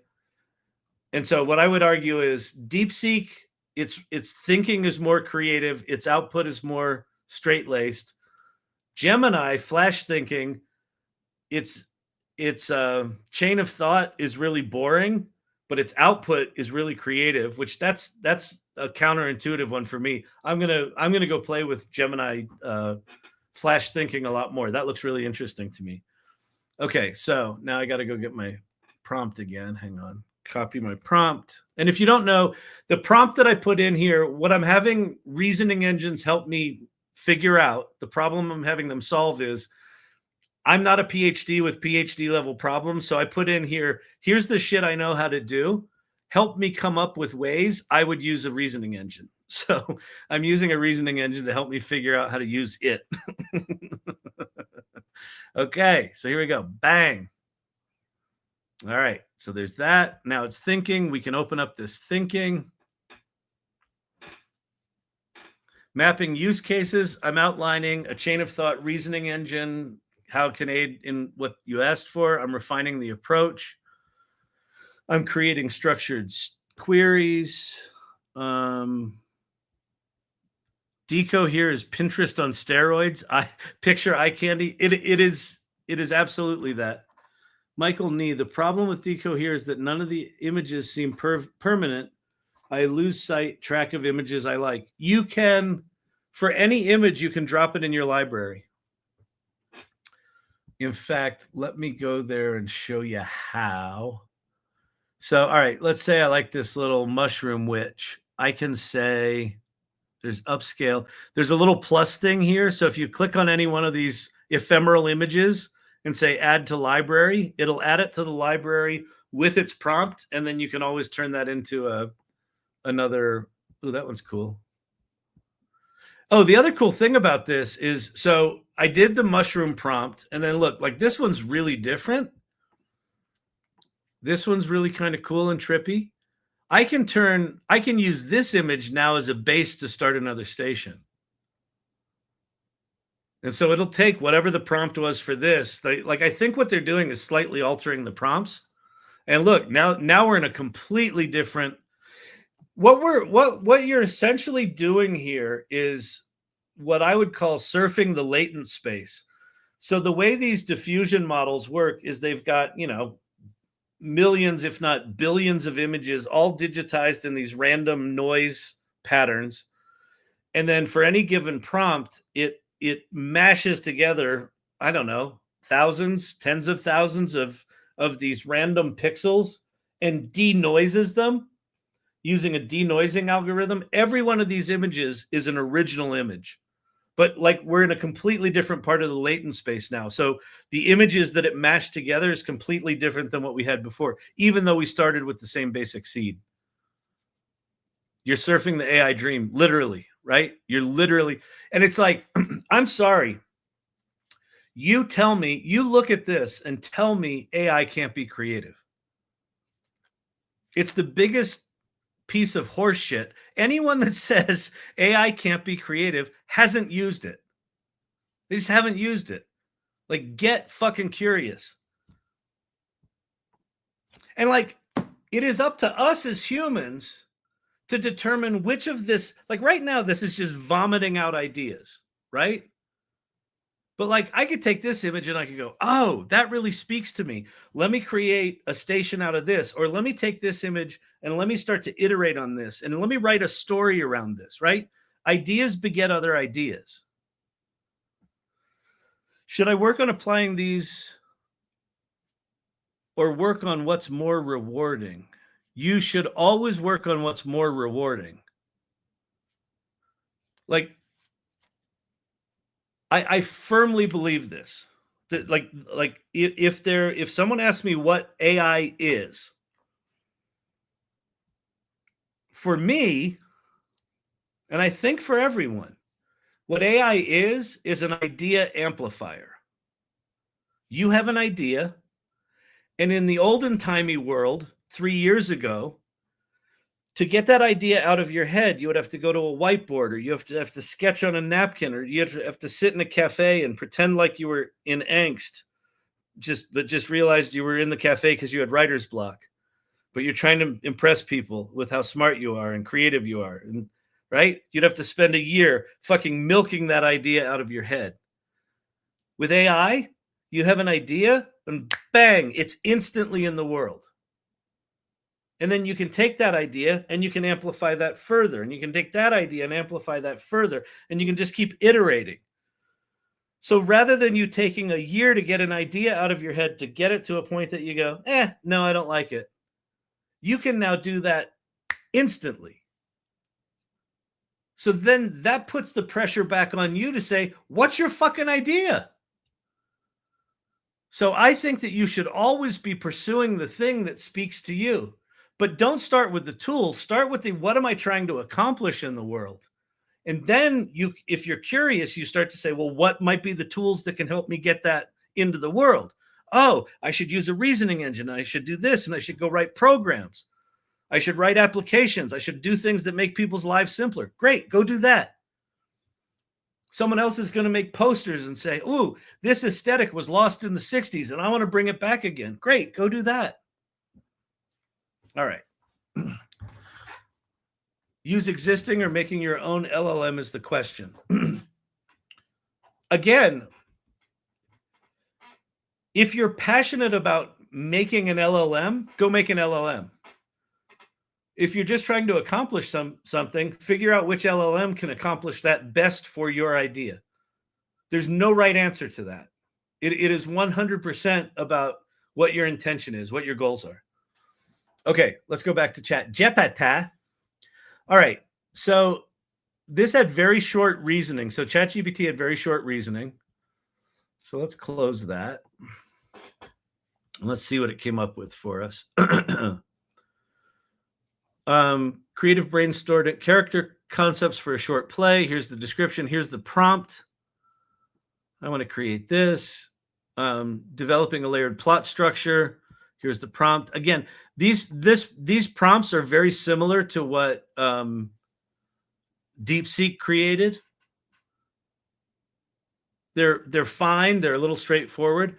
And so what I would argue is DeepSeek, its thinking is more creative. Its output is more straight-laced. Gemini, flash thinking, its chain of thought is really boring, but its output is really creative, which that's a counterintuitive one for me. I'm gonna go play with Gemini flash thinking a lot more. That looks really interesting to me. Okay, so now I got to go get my prompt again. Hang on. Copy my prompt. And if you don't know, the prompt that I put in here, what I'm having reasoning engines help me figure out, the problem I'm having them solve is I'm not a PhD with PhD level problems. So I put in here, here's the shit I know how to do. Help me come up with ways I would use a reasoning engine. So I'm using a reasoning engine to help me figure out how to use it. Okay, so here we go. Bang. All right, so there's that. Now it's thinking. We can open up this thinking. Mapping use cases. I'm outlining a chain of thought reasoning engine, how it can aid in what you asked for. I'm refining the approach. I'm creating structured queries. Deco here is Pinterest on steroids. Picture eye candy. It is absolutely that. Michael Nee, the problem with Deco here is that none of the images seem permanent. I lose track of images I like. You can, for any image, you can drop it in your library. In fact, let me go there and show you how. So, all right, let's say I like this little mushroom witch. I can say there's upscale. There's a little plus thing here. So if you click on any one of these ephemeral images and say add to library, it'll add it to the library with its prompt. And then you can always turn that into another. Oh, that one's cool. Oh, the other cool thing about this is, so I did the mushroom prompt, and then look, like this one's really different. This one's really kind of cool and trippy. I can use this image now as a base to start another station. And so it'll take whatever the prompt was for this. I think what they're doing is slightly altering the prompts. And look, now we're in a completely different. What you're essentially doing here is what I would call surfing the latent space. So the way these diffusion models work is they've got, millions, if not billions of images, all digitized in these random noise patterns. And then for any given prompt, it mashes together, I don't know, thousands, tens of thousands of these random pixels and denoises them using a denoising algorithm. Every one of these images is an original image. But like we're in a completely different part of the latent space now. So the images that it mashed together is completely different than what we had before, even though we started with the same basic seed. You're surfing the AI dream, literally, right? You're literally, and it's like, I'm sorry. You tell me, you look at this and tell me AI can't be creative. It's the biggest piece of horse shit. Anyone that says AI can't be creative hasn't used it. They just haven't used it. Like, get fucking curious. And like, it is up to us as humans to determine which of this, like right now, this is just vomiting out ideas, right? But like, I could take this image and I could go, oh, that really speaks to me. Let me create a station out of this. Or let me take this image and let me start to iterate on this. And let me write a story around this, right? Ideas beget other ideas. Should I work on applying these or work on what's more rewarding? You should always work on what's more rewarding. Like, I firmly believe this. That like if someone asks me what AI is, for me, and I think for everyone, what AI is an idea amplifier. You have an idea, and in the olden timey world, 3 years ago, to get that idea out of your head, you would have to go to a whiteboard, or you have to sketch on a napkin, or you have to sit in a cafe and pretend like you were in angst, but just realized you were in the cafe because you had writer's block. But you're trying to impress people with how smart you are and creative you are, and right? You'd have to spend a year fucking milking that idea out of your head. With AI, you have an idea, and bang, it's instantly in the world. And then you can take that idea and you can amplify that further. And you can take that idea and amplify that further. And you can just keep iterating. So rather than you taking a year to get an idea out of your head to get it to a point that you go, no, I don't like it. You can now do that instantly. So then that puts the pressure back on you to say, what's your fucking idea? So I think that you should always be pursuing the thing that speaks to you. But don't start with the tool. Start with what am I trying to accomplish in the world? And then if you're curious, you start to say, well, what might be the tools that can help me get that into the world? Oh, I should use a reasoning engine. I should do this, and I should go write programs. I should write applications. I should do things that make people's lives simpler. Great, go do that. Someone else is going to make posters and say, ooh, this aesthetic was lost in the 60s, and I want to bring it back again. Great, go do that. All right. Use existing or making your own LLM is the question. Again, if you're passionate about making an LLM, go make an LLM. If you're just trying to accomplish something, figure out which LLM can accomplish that best for your idea. There's no right answer to that. It is 100% about what your intention is, what your goals are. Okay, let's go back to chat. Jepata. All right, so this had very short reasoning. So ChatGPT had very short reasoning. So let's close that. Let's see what it came up with for us. Creative brain stored character concepts for a short play. Here's the description. Here's the prompt. I want to create this. Developing a layered plot structure. Here's the prompt. Again, these prompts are very similar to what DeepSeek created. They're fine. They're a little straightforward.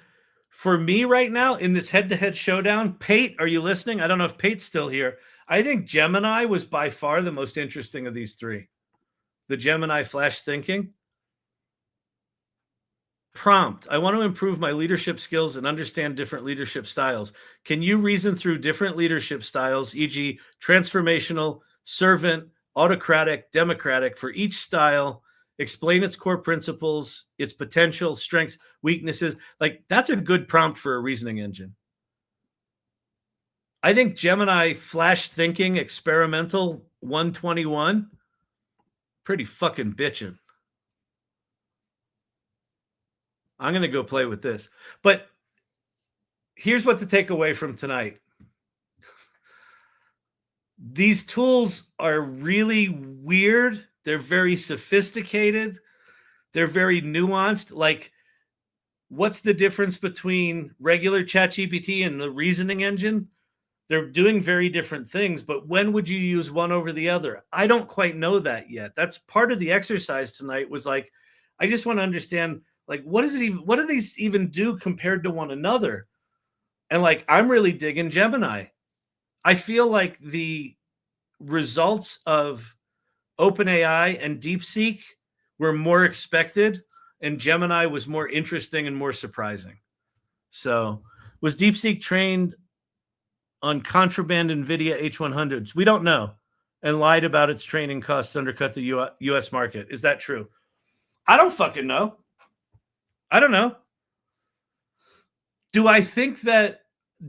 For me right now in this head-to-head showdown, Pate, are you listening? I don't know if Pate's still here. I think Gemini was by far the most interesting of these three. The Gemini flash thinking. Prompt. I want to improve my leadership skills and understand different leadership styles. Can you reason through different leadership styles, e.g. transformational, servant, autocratic, democratic, for each style? Explain its core principles, its potential, strengths, weaknesses. Like, that's a good prompt for a reasoning engine. I think Gemini flash thinking experimental 121, pretty fucking bitchin'. I'm going to go play with this. But here's what to take away from tonight. These tools are really weird. They're very sophisticated. They're very nuanced. Like, what's the difference between regular ChatGPT and the reasoning engine? They're doing very different things, but when would you use one over the other? I don't quite know that yet. That's part of the exercise tonight, was like, I just want to understand, like, what do these even do compared to one another? And like, I'm really digging Gemini. I feel like the results of OpenAI and DeepSeek were more expected, and Gemini was more interesting and more surprising. So, was DeepSeek trained on contraband NVIDIA H100s? We don't know, and lied about its training costs undercut the U.S. market. Is that true? I don't fucking know. I don't know. Do I think that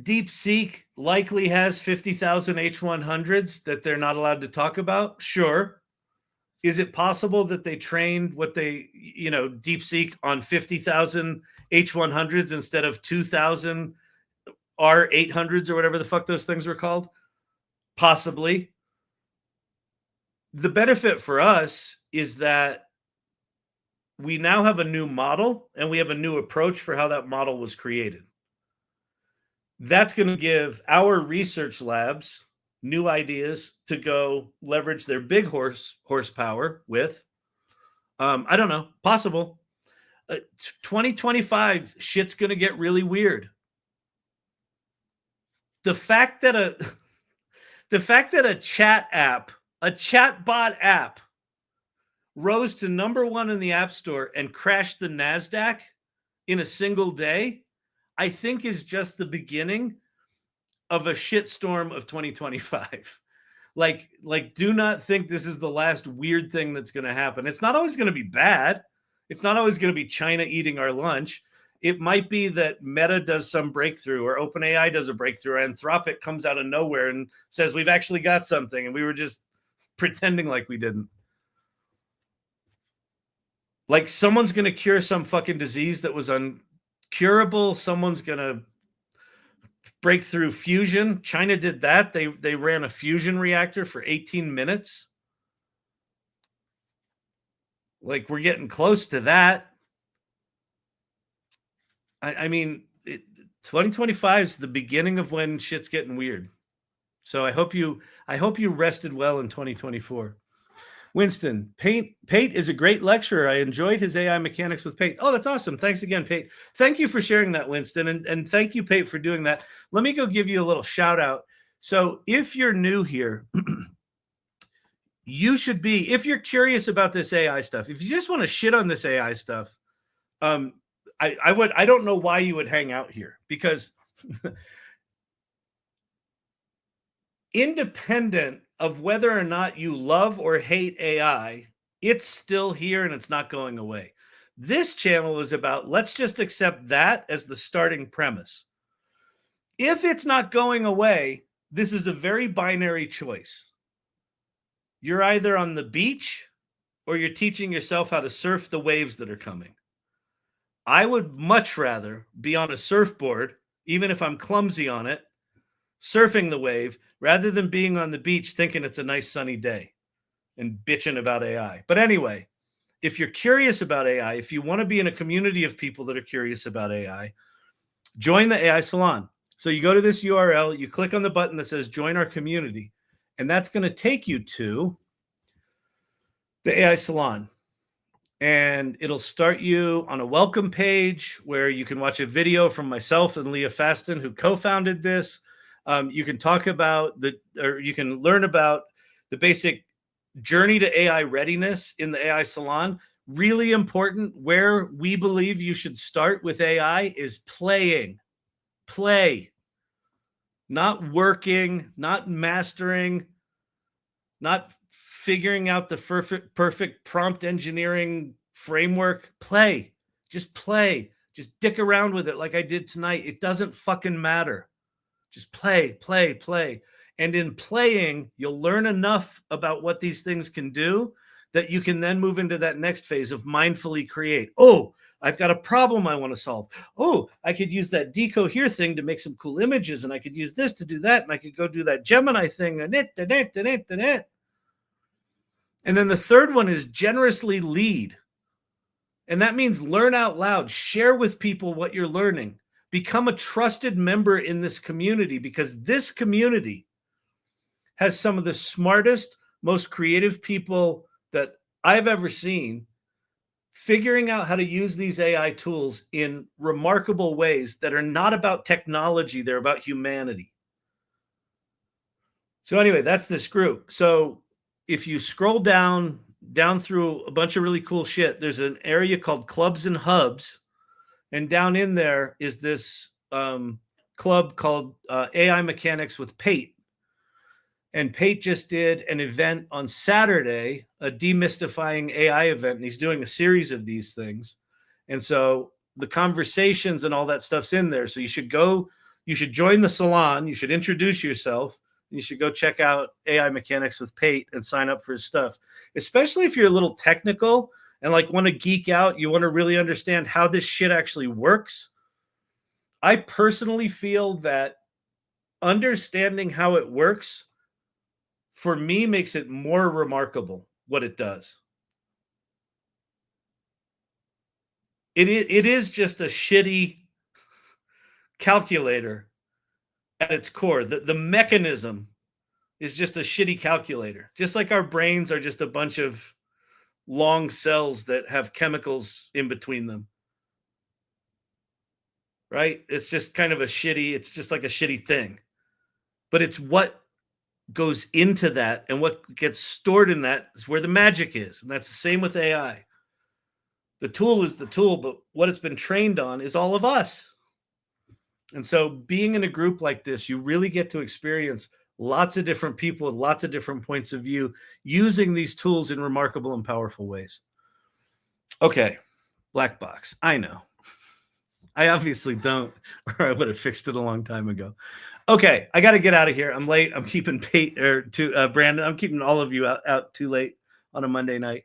DeepSeek likely has 50,000 H100s that they're not allowed to talk about? Sure. Is it possible that they trained DeepSeek on 50,000 H100s instead of 2,000 R800s or whatever the fuck those things were called? Possibly. The benefit for us is that we now have a new model and we have a new approach for how that model was created. That's going to give our research labs new ideas to go leverage their big horsepower with. I don't know, possible. 2025, shit's going to get really weird. The fact that a chatbot app rose to #1 in the App Store and crashed the NASDAQ in a single day, I think is just the beginning of a shitstorm of 2025. Like, do not think this is the last weird thing that's going to happen. It's not always going to be bad. It's not always going to be China eating our lunch. It might be that Meta does some breakthrough, or OpenAI does a breakthrough, or Anthropic comes out of nowhere and says, we've actually got something, and we were just pretending like we didn't. Like, someone's going to cure some fucking disease that was uncurable. Someone's going to break through fusion. China did that. They ran a fusion reactor for 18 minutes. Like, we're getting close to that. I mean, 2025 is the beginning of when shit's getting weird. So I hope you rested well in 2024. Winston, Pate is a great lecturer. I enjoyed his AI mechanics with Pate. Oh, that's awesome. Thanks again, Pate. Thank you for sharing that, Winston. And thank you, Pate, for doing that. Let me go give you a little shout out. So if you're new here, you should be, if you're curious about this AI stuff, if you just want to shit on this AI stuff, I don't know why you would hang out here, because independent of whether or not you love or hate AI, it's still here and it's not going away. This channel is about, let's just accept that as the starting premise. If it's not going away, this is a very binary choice. You're either on the beach or you're teaching yourself how to surf the waves that are coming. I would much rather be on a surfboard, even if I'm clumsy on it, surfing the wave, rather than being on the beach thinking it's a nice sunny day and bitching about AI. But anyway, if you're curious about AI, if you want to be in a community of people that are curious about AI, join the AI Salon. So you go to this URL, you click on the button that says join our community, and that's going to take you to the AI Salon. And it'll start you on a welcome page where you can watch a video from myself and Leah Faston, who co-founded this. You can talk about you can learn about the basic journey to AI readiness in the AI Salon. Really important. Where we believe you should start with AI is playing. Play. Not working, not mastering, not figuring out the perfect prompt engineering framework. Play. Just play. Just dick around with it like I did tonight. It doesn't fucking matter. Just play, play, play. And in playing, you'll learn enough about what these things can do that you can then move into that next phase of mindfully create. Oh, I've got a problem I want to solve. Oh, I could use that decohere thing to make some cool images, and I could use this to do that, and I could go do that Gemini thing, and it. And then the third one is generously lead. And that means learn out loud, share with people what you're learning, become a trusted member in this community, because this community has some of the smartest, most creative people that I've ever seen figuring out how to use these AI tools in remarkable ways that are not about technology, they're about humanity. So anyway, that's this group. So if you scroll down through a bunch of really cool shit, there's an area called Clubs and Hubs. And down in there is this club called AI Mechanics with Pate. And Pate just did an event on Saturday, a demystifying AI event, and he's doing a series of these things. And so the conversations and all that stuff's in there. So you should join the salon, you should introduce yourself, and you should go check out AI Mechanics with Pate and sign up for his stuff. Especially if you're a little technical and like want to geek out, you want to really understand how this shit actually works. I personally feel that understanding how it works, for me, makes it more remarkable what it does. It is just a shitty calculator at its core. The mechanism is just a shitty calculator. Just like our brains are just a bunch of long cells that have chemicals in between them. Right? It's just kind of it's just like a shitty thing. But it's what goes into that, and what gets stored in that is where the magic is. And that's the same with AI. The tool is the tool, but what it's been trained on is all of us. And so being in a group like this, you really get to experience lots of different people with lots of different points of view using these tools in remarkable and powerful ways. Okay, black box. I know. I obviously don't, or I would have fixed it a long time ago. Okay, I got to get out of here. I'm late. I'm keeping Brandon. I'm keeping all of you out too late on a Monday night.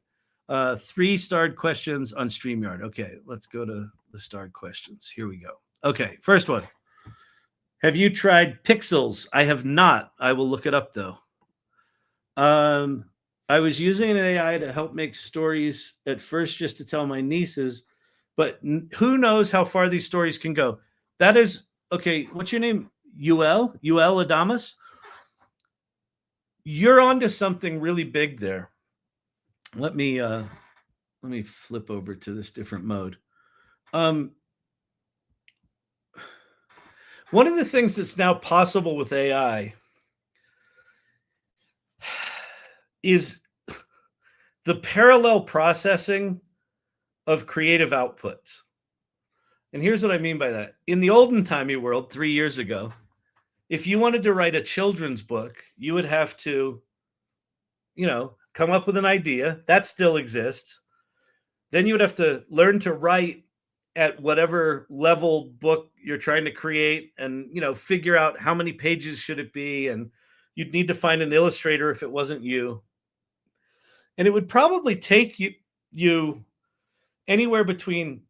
3 starred questions on StreamYard. Okay, let's go to the starred questions. Here we go. Okay, first one. Have you tried Pixels? I have not. I will look it up though. I was using an AI to help make stories at first just to tell my nieces, but who knows how far these stories can go. That is, okay, what's your name? UL Adamas? You're onto something really big there. Let me flip over to this different mode. One of the things that's now possible with AI is the parallel processing of creative outputs. And here's what I mean by that. In the olden timey world, 3 years ago, if you wanted to write a children's book, you would have to, come up with an idea. That still exists. Then you would have to learn to write at whatever level book you're trying to create, and figure out how many pages should it be, and you'd need to find an illustrator if it wasn't you. And it would probably take you anywhere between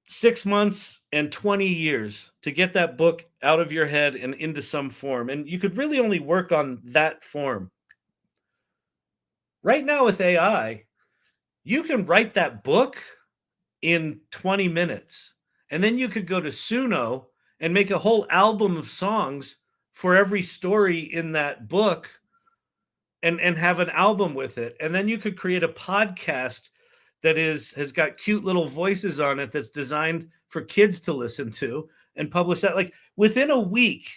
6 months and 20 years to get that book out of your head and into some form. And you could really only work on that form. Right now with AI, you can write that book in 20 minutes. And then you could go to Suno and make a whole album of songs for every story in that book and have an album with it. And then you could create a podcast that has got cute little voices on it that's designed for kids to listen to and publish that. Like within a week,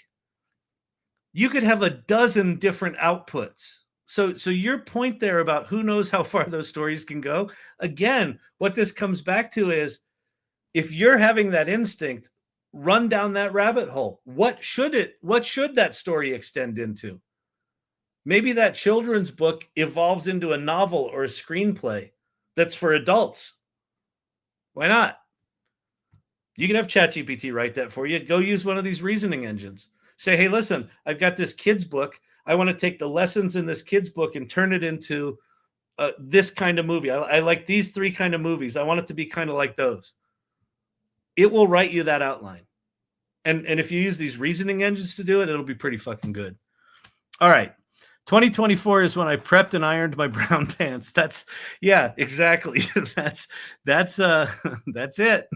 you could have a dozen different outputs. So your point there about who knows how far those stories can go, again, what this comes back to is, if you're having that instinct, run down that rabbit hole. What should that story extend into? Maybe that children's book evolves into a novel or a screenplay that's for adults. Why not? You can have ChatGPT write that for you. Go use one of these reasoning engines. Say, hey, listen, I've got this kid's book. I want to take the lessons in this kid's book and turn it into this kind of movie. I like these 3 kind of movies. I want it to be kind of like those. It will write you that outline. And if you use these reasoning engines to do it, it'll be pretty fucking good. All right. 2024 is when I prepped and ironed my brown pants. Yeah, exactly. That's it.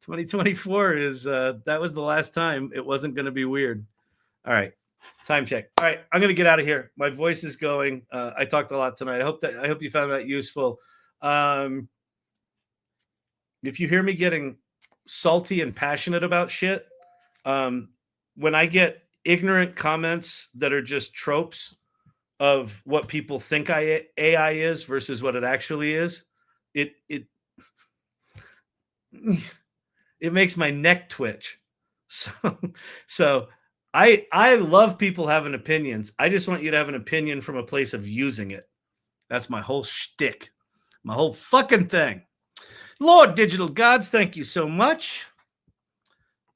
2024 is that was the last time it wasn't going to be weird. All right. Time check. All right, I'm going to get out of here. My voice is going. I talked a lot tonight. I hope you found that useful. If you hear me getting salty and passionate about shit, when I get ignorant comments that are just tropes of what people think AI is versus what it actually is, it makes my neck twitch. So I love people having opinions. I just want you to have an opinion from a place of using it. That's my whole shtick, my whole fucking thing. Lord Digital Gods, thank you so much.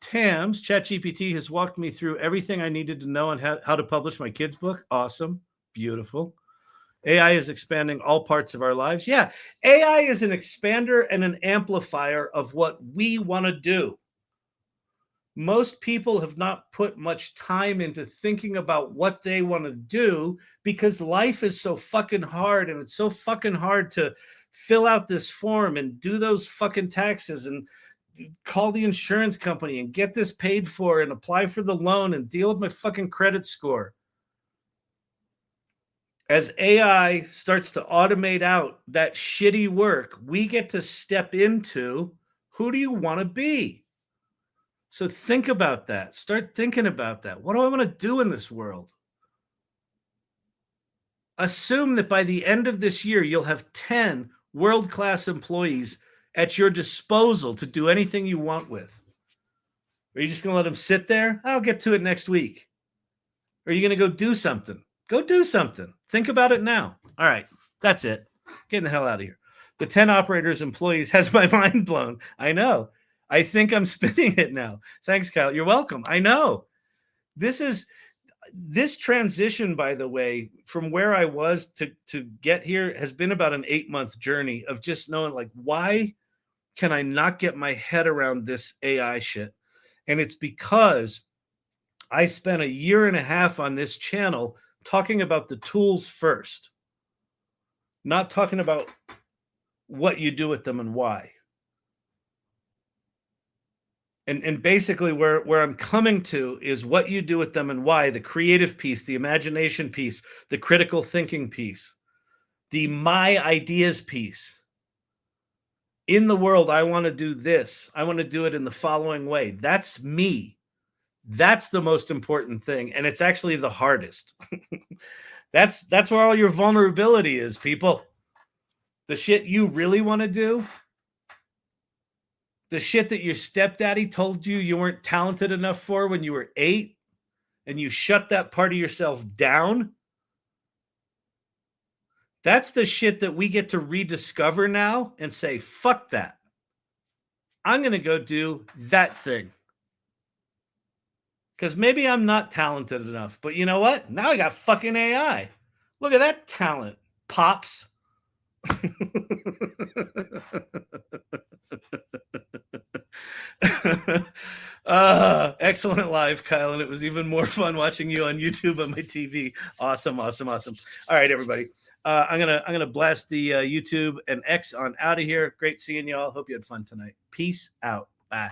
Tams, ChatGPT has walked me through everything I needed to know on how to publish my kid's book. Awesome. Beautiful. AI is expanding all parts of our lives. Yeah, AI is an expander and an amplifier of what we want to do. Most people have not put much time into thinking about what they want to do because life is so fucking hard, and it's so fucking hard to fill out this form and do those fucking taxes and call the insurance company and get this paid for and apply for the loan and deal with my fucking credit score. As AI starts to automate out that shitty work, we get to step into, who do you want to be? So think about that. Start thinking about that. What do I want to do in this world? Assume that by the end of this year, you'll have 10 world-class employees at your disposal to do anything you want with. Are you just going to let them sit there? I'll get to it next week. Or are you going to go do something? Go do something. Think about it now. All right. That's it. Getting the hell out of here. The 10 operators employees has my mind blown. I know. I think I'm spinning it now. Thanks, Kyle. You're welcome. I know. This transition, by the way, from where I was to get here has been about an 8-month journey of just knowing, like, why can I not get my head around this AI shit? And it's because I spent 1.5 years on this channel talking about the tools first, not talking about what you do with them and why. And basically where I'm coming to is what you do with them and why, the creative piece, the imagination piece, the critical thinking piece, the my ideas piece. In the world, I want to do this. I want to do it in the following way. That's me. That's the most important thing. And it's actually the hardest. That's where all your vulnerability is, people. The shit you really want to do, the shit that your stepdaddy told you weren't talented enough for when you were 8, and you shut that part of yourself down, That's the shit that we get to rediscover now and say, fuck that. I'm going to go do that thing. Because maybe I'm not talented enough. But you know what? Now I got fucking AI. Look at that talent, Pops. Excellent live, Kyle, and it was even more fun watching you on YouTube on my TV. Awesome. All right, everybody. I'm gonna blast the YouTube and X on out of here. Great seeing y'all. Hope you had fun tonight. Peace out. Bye.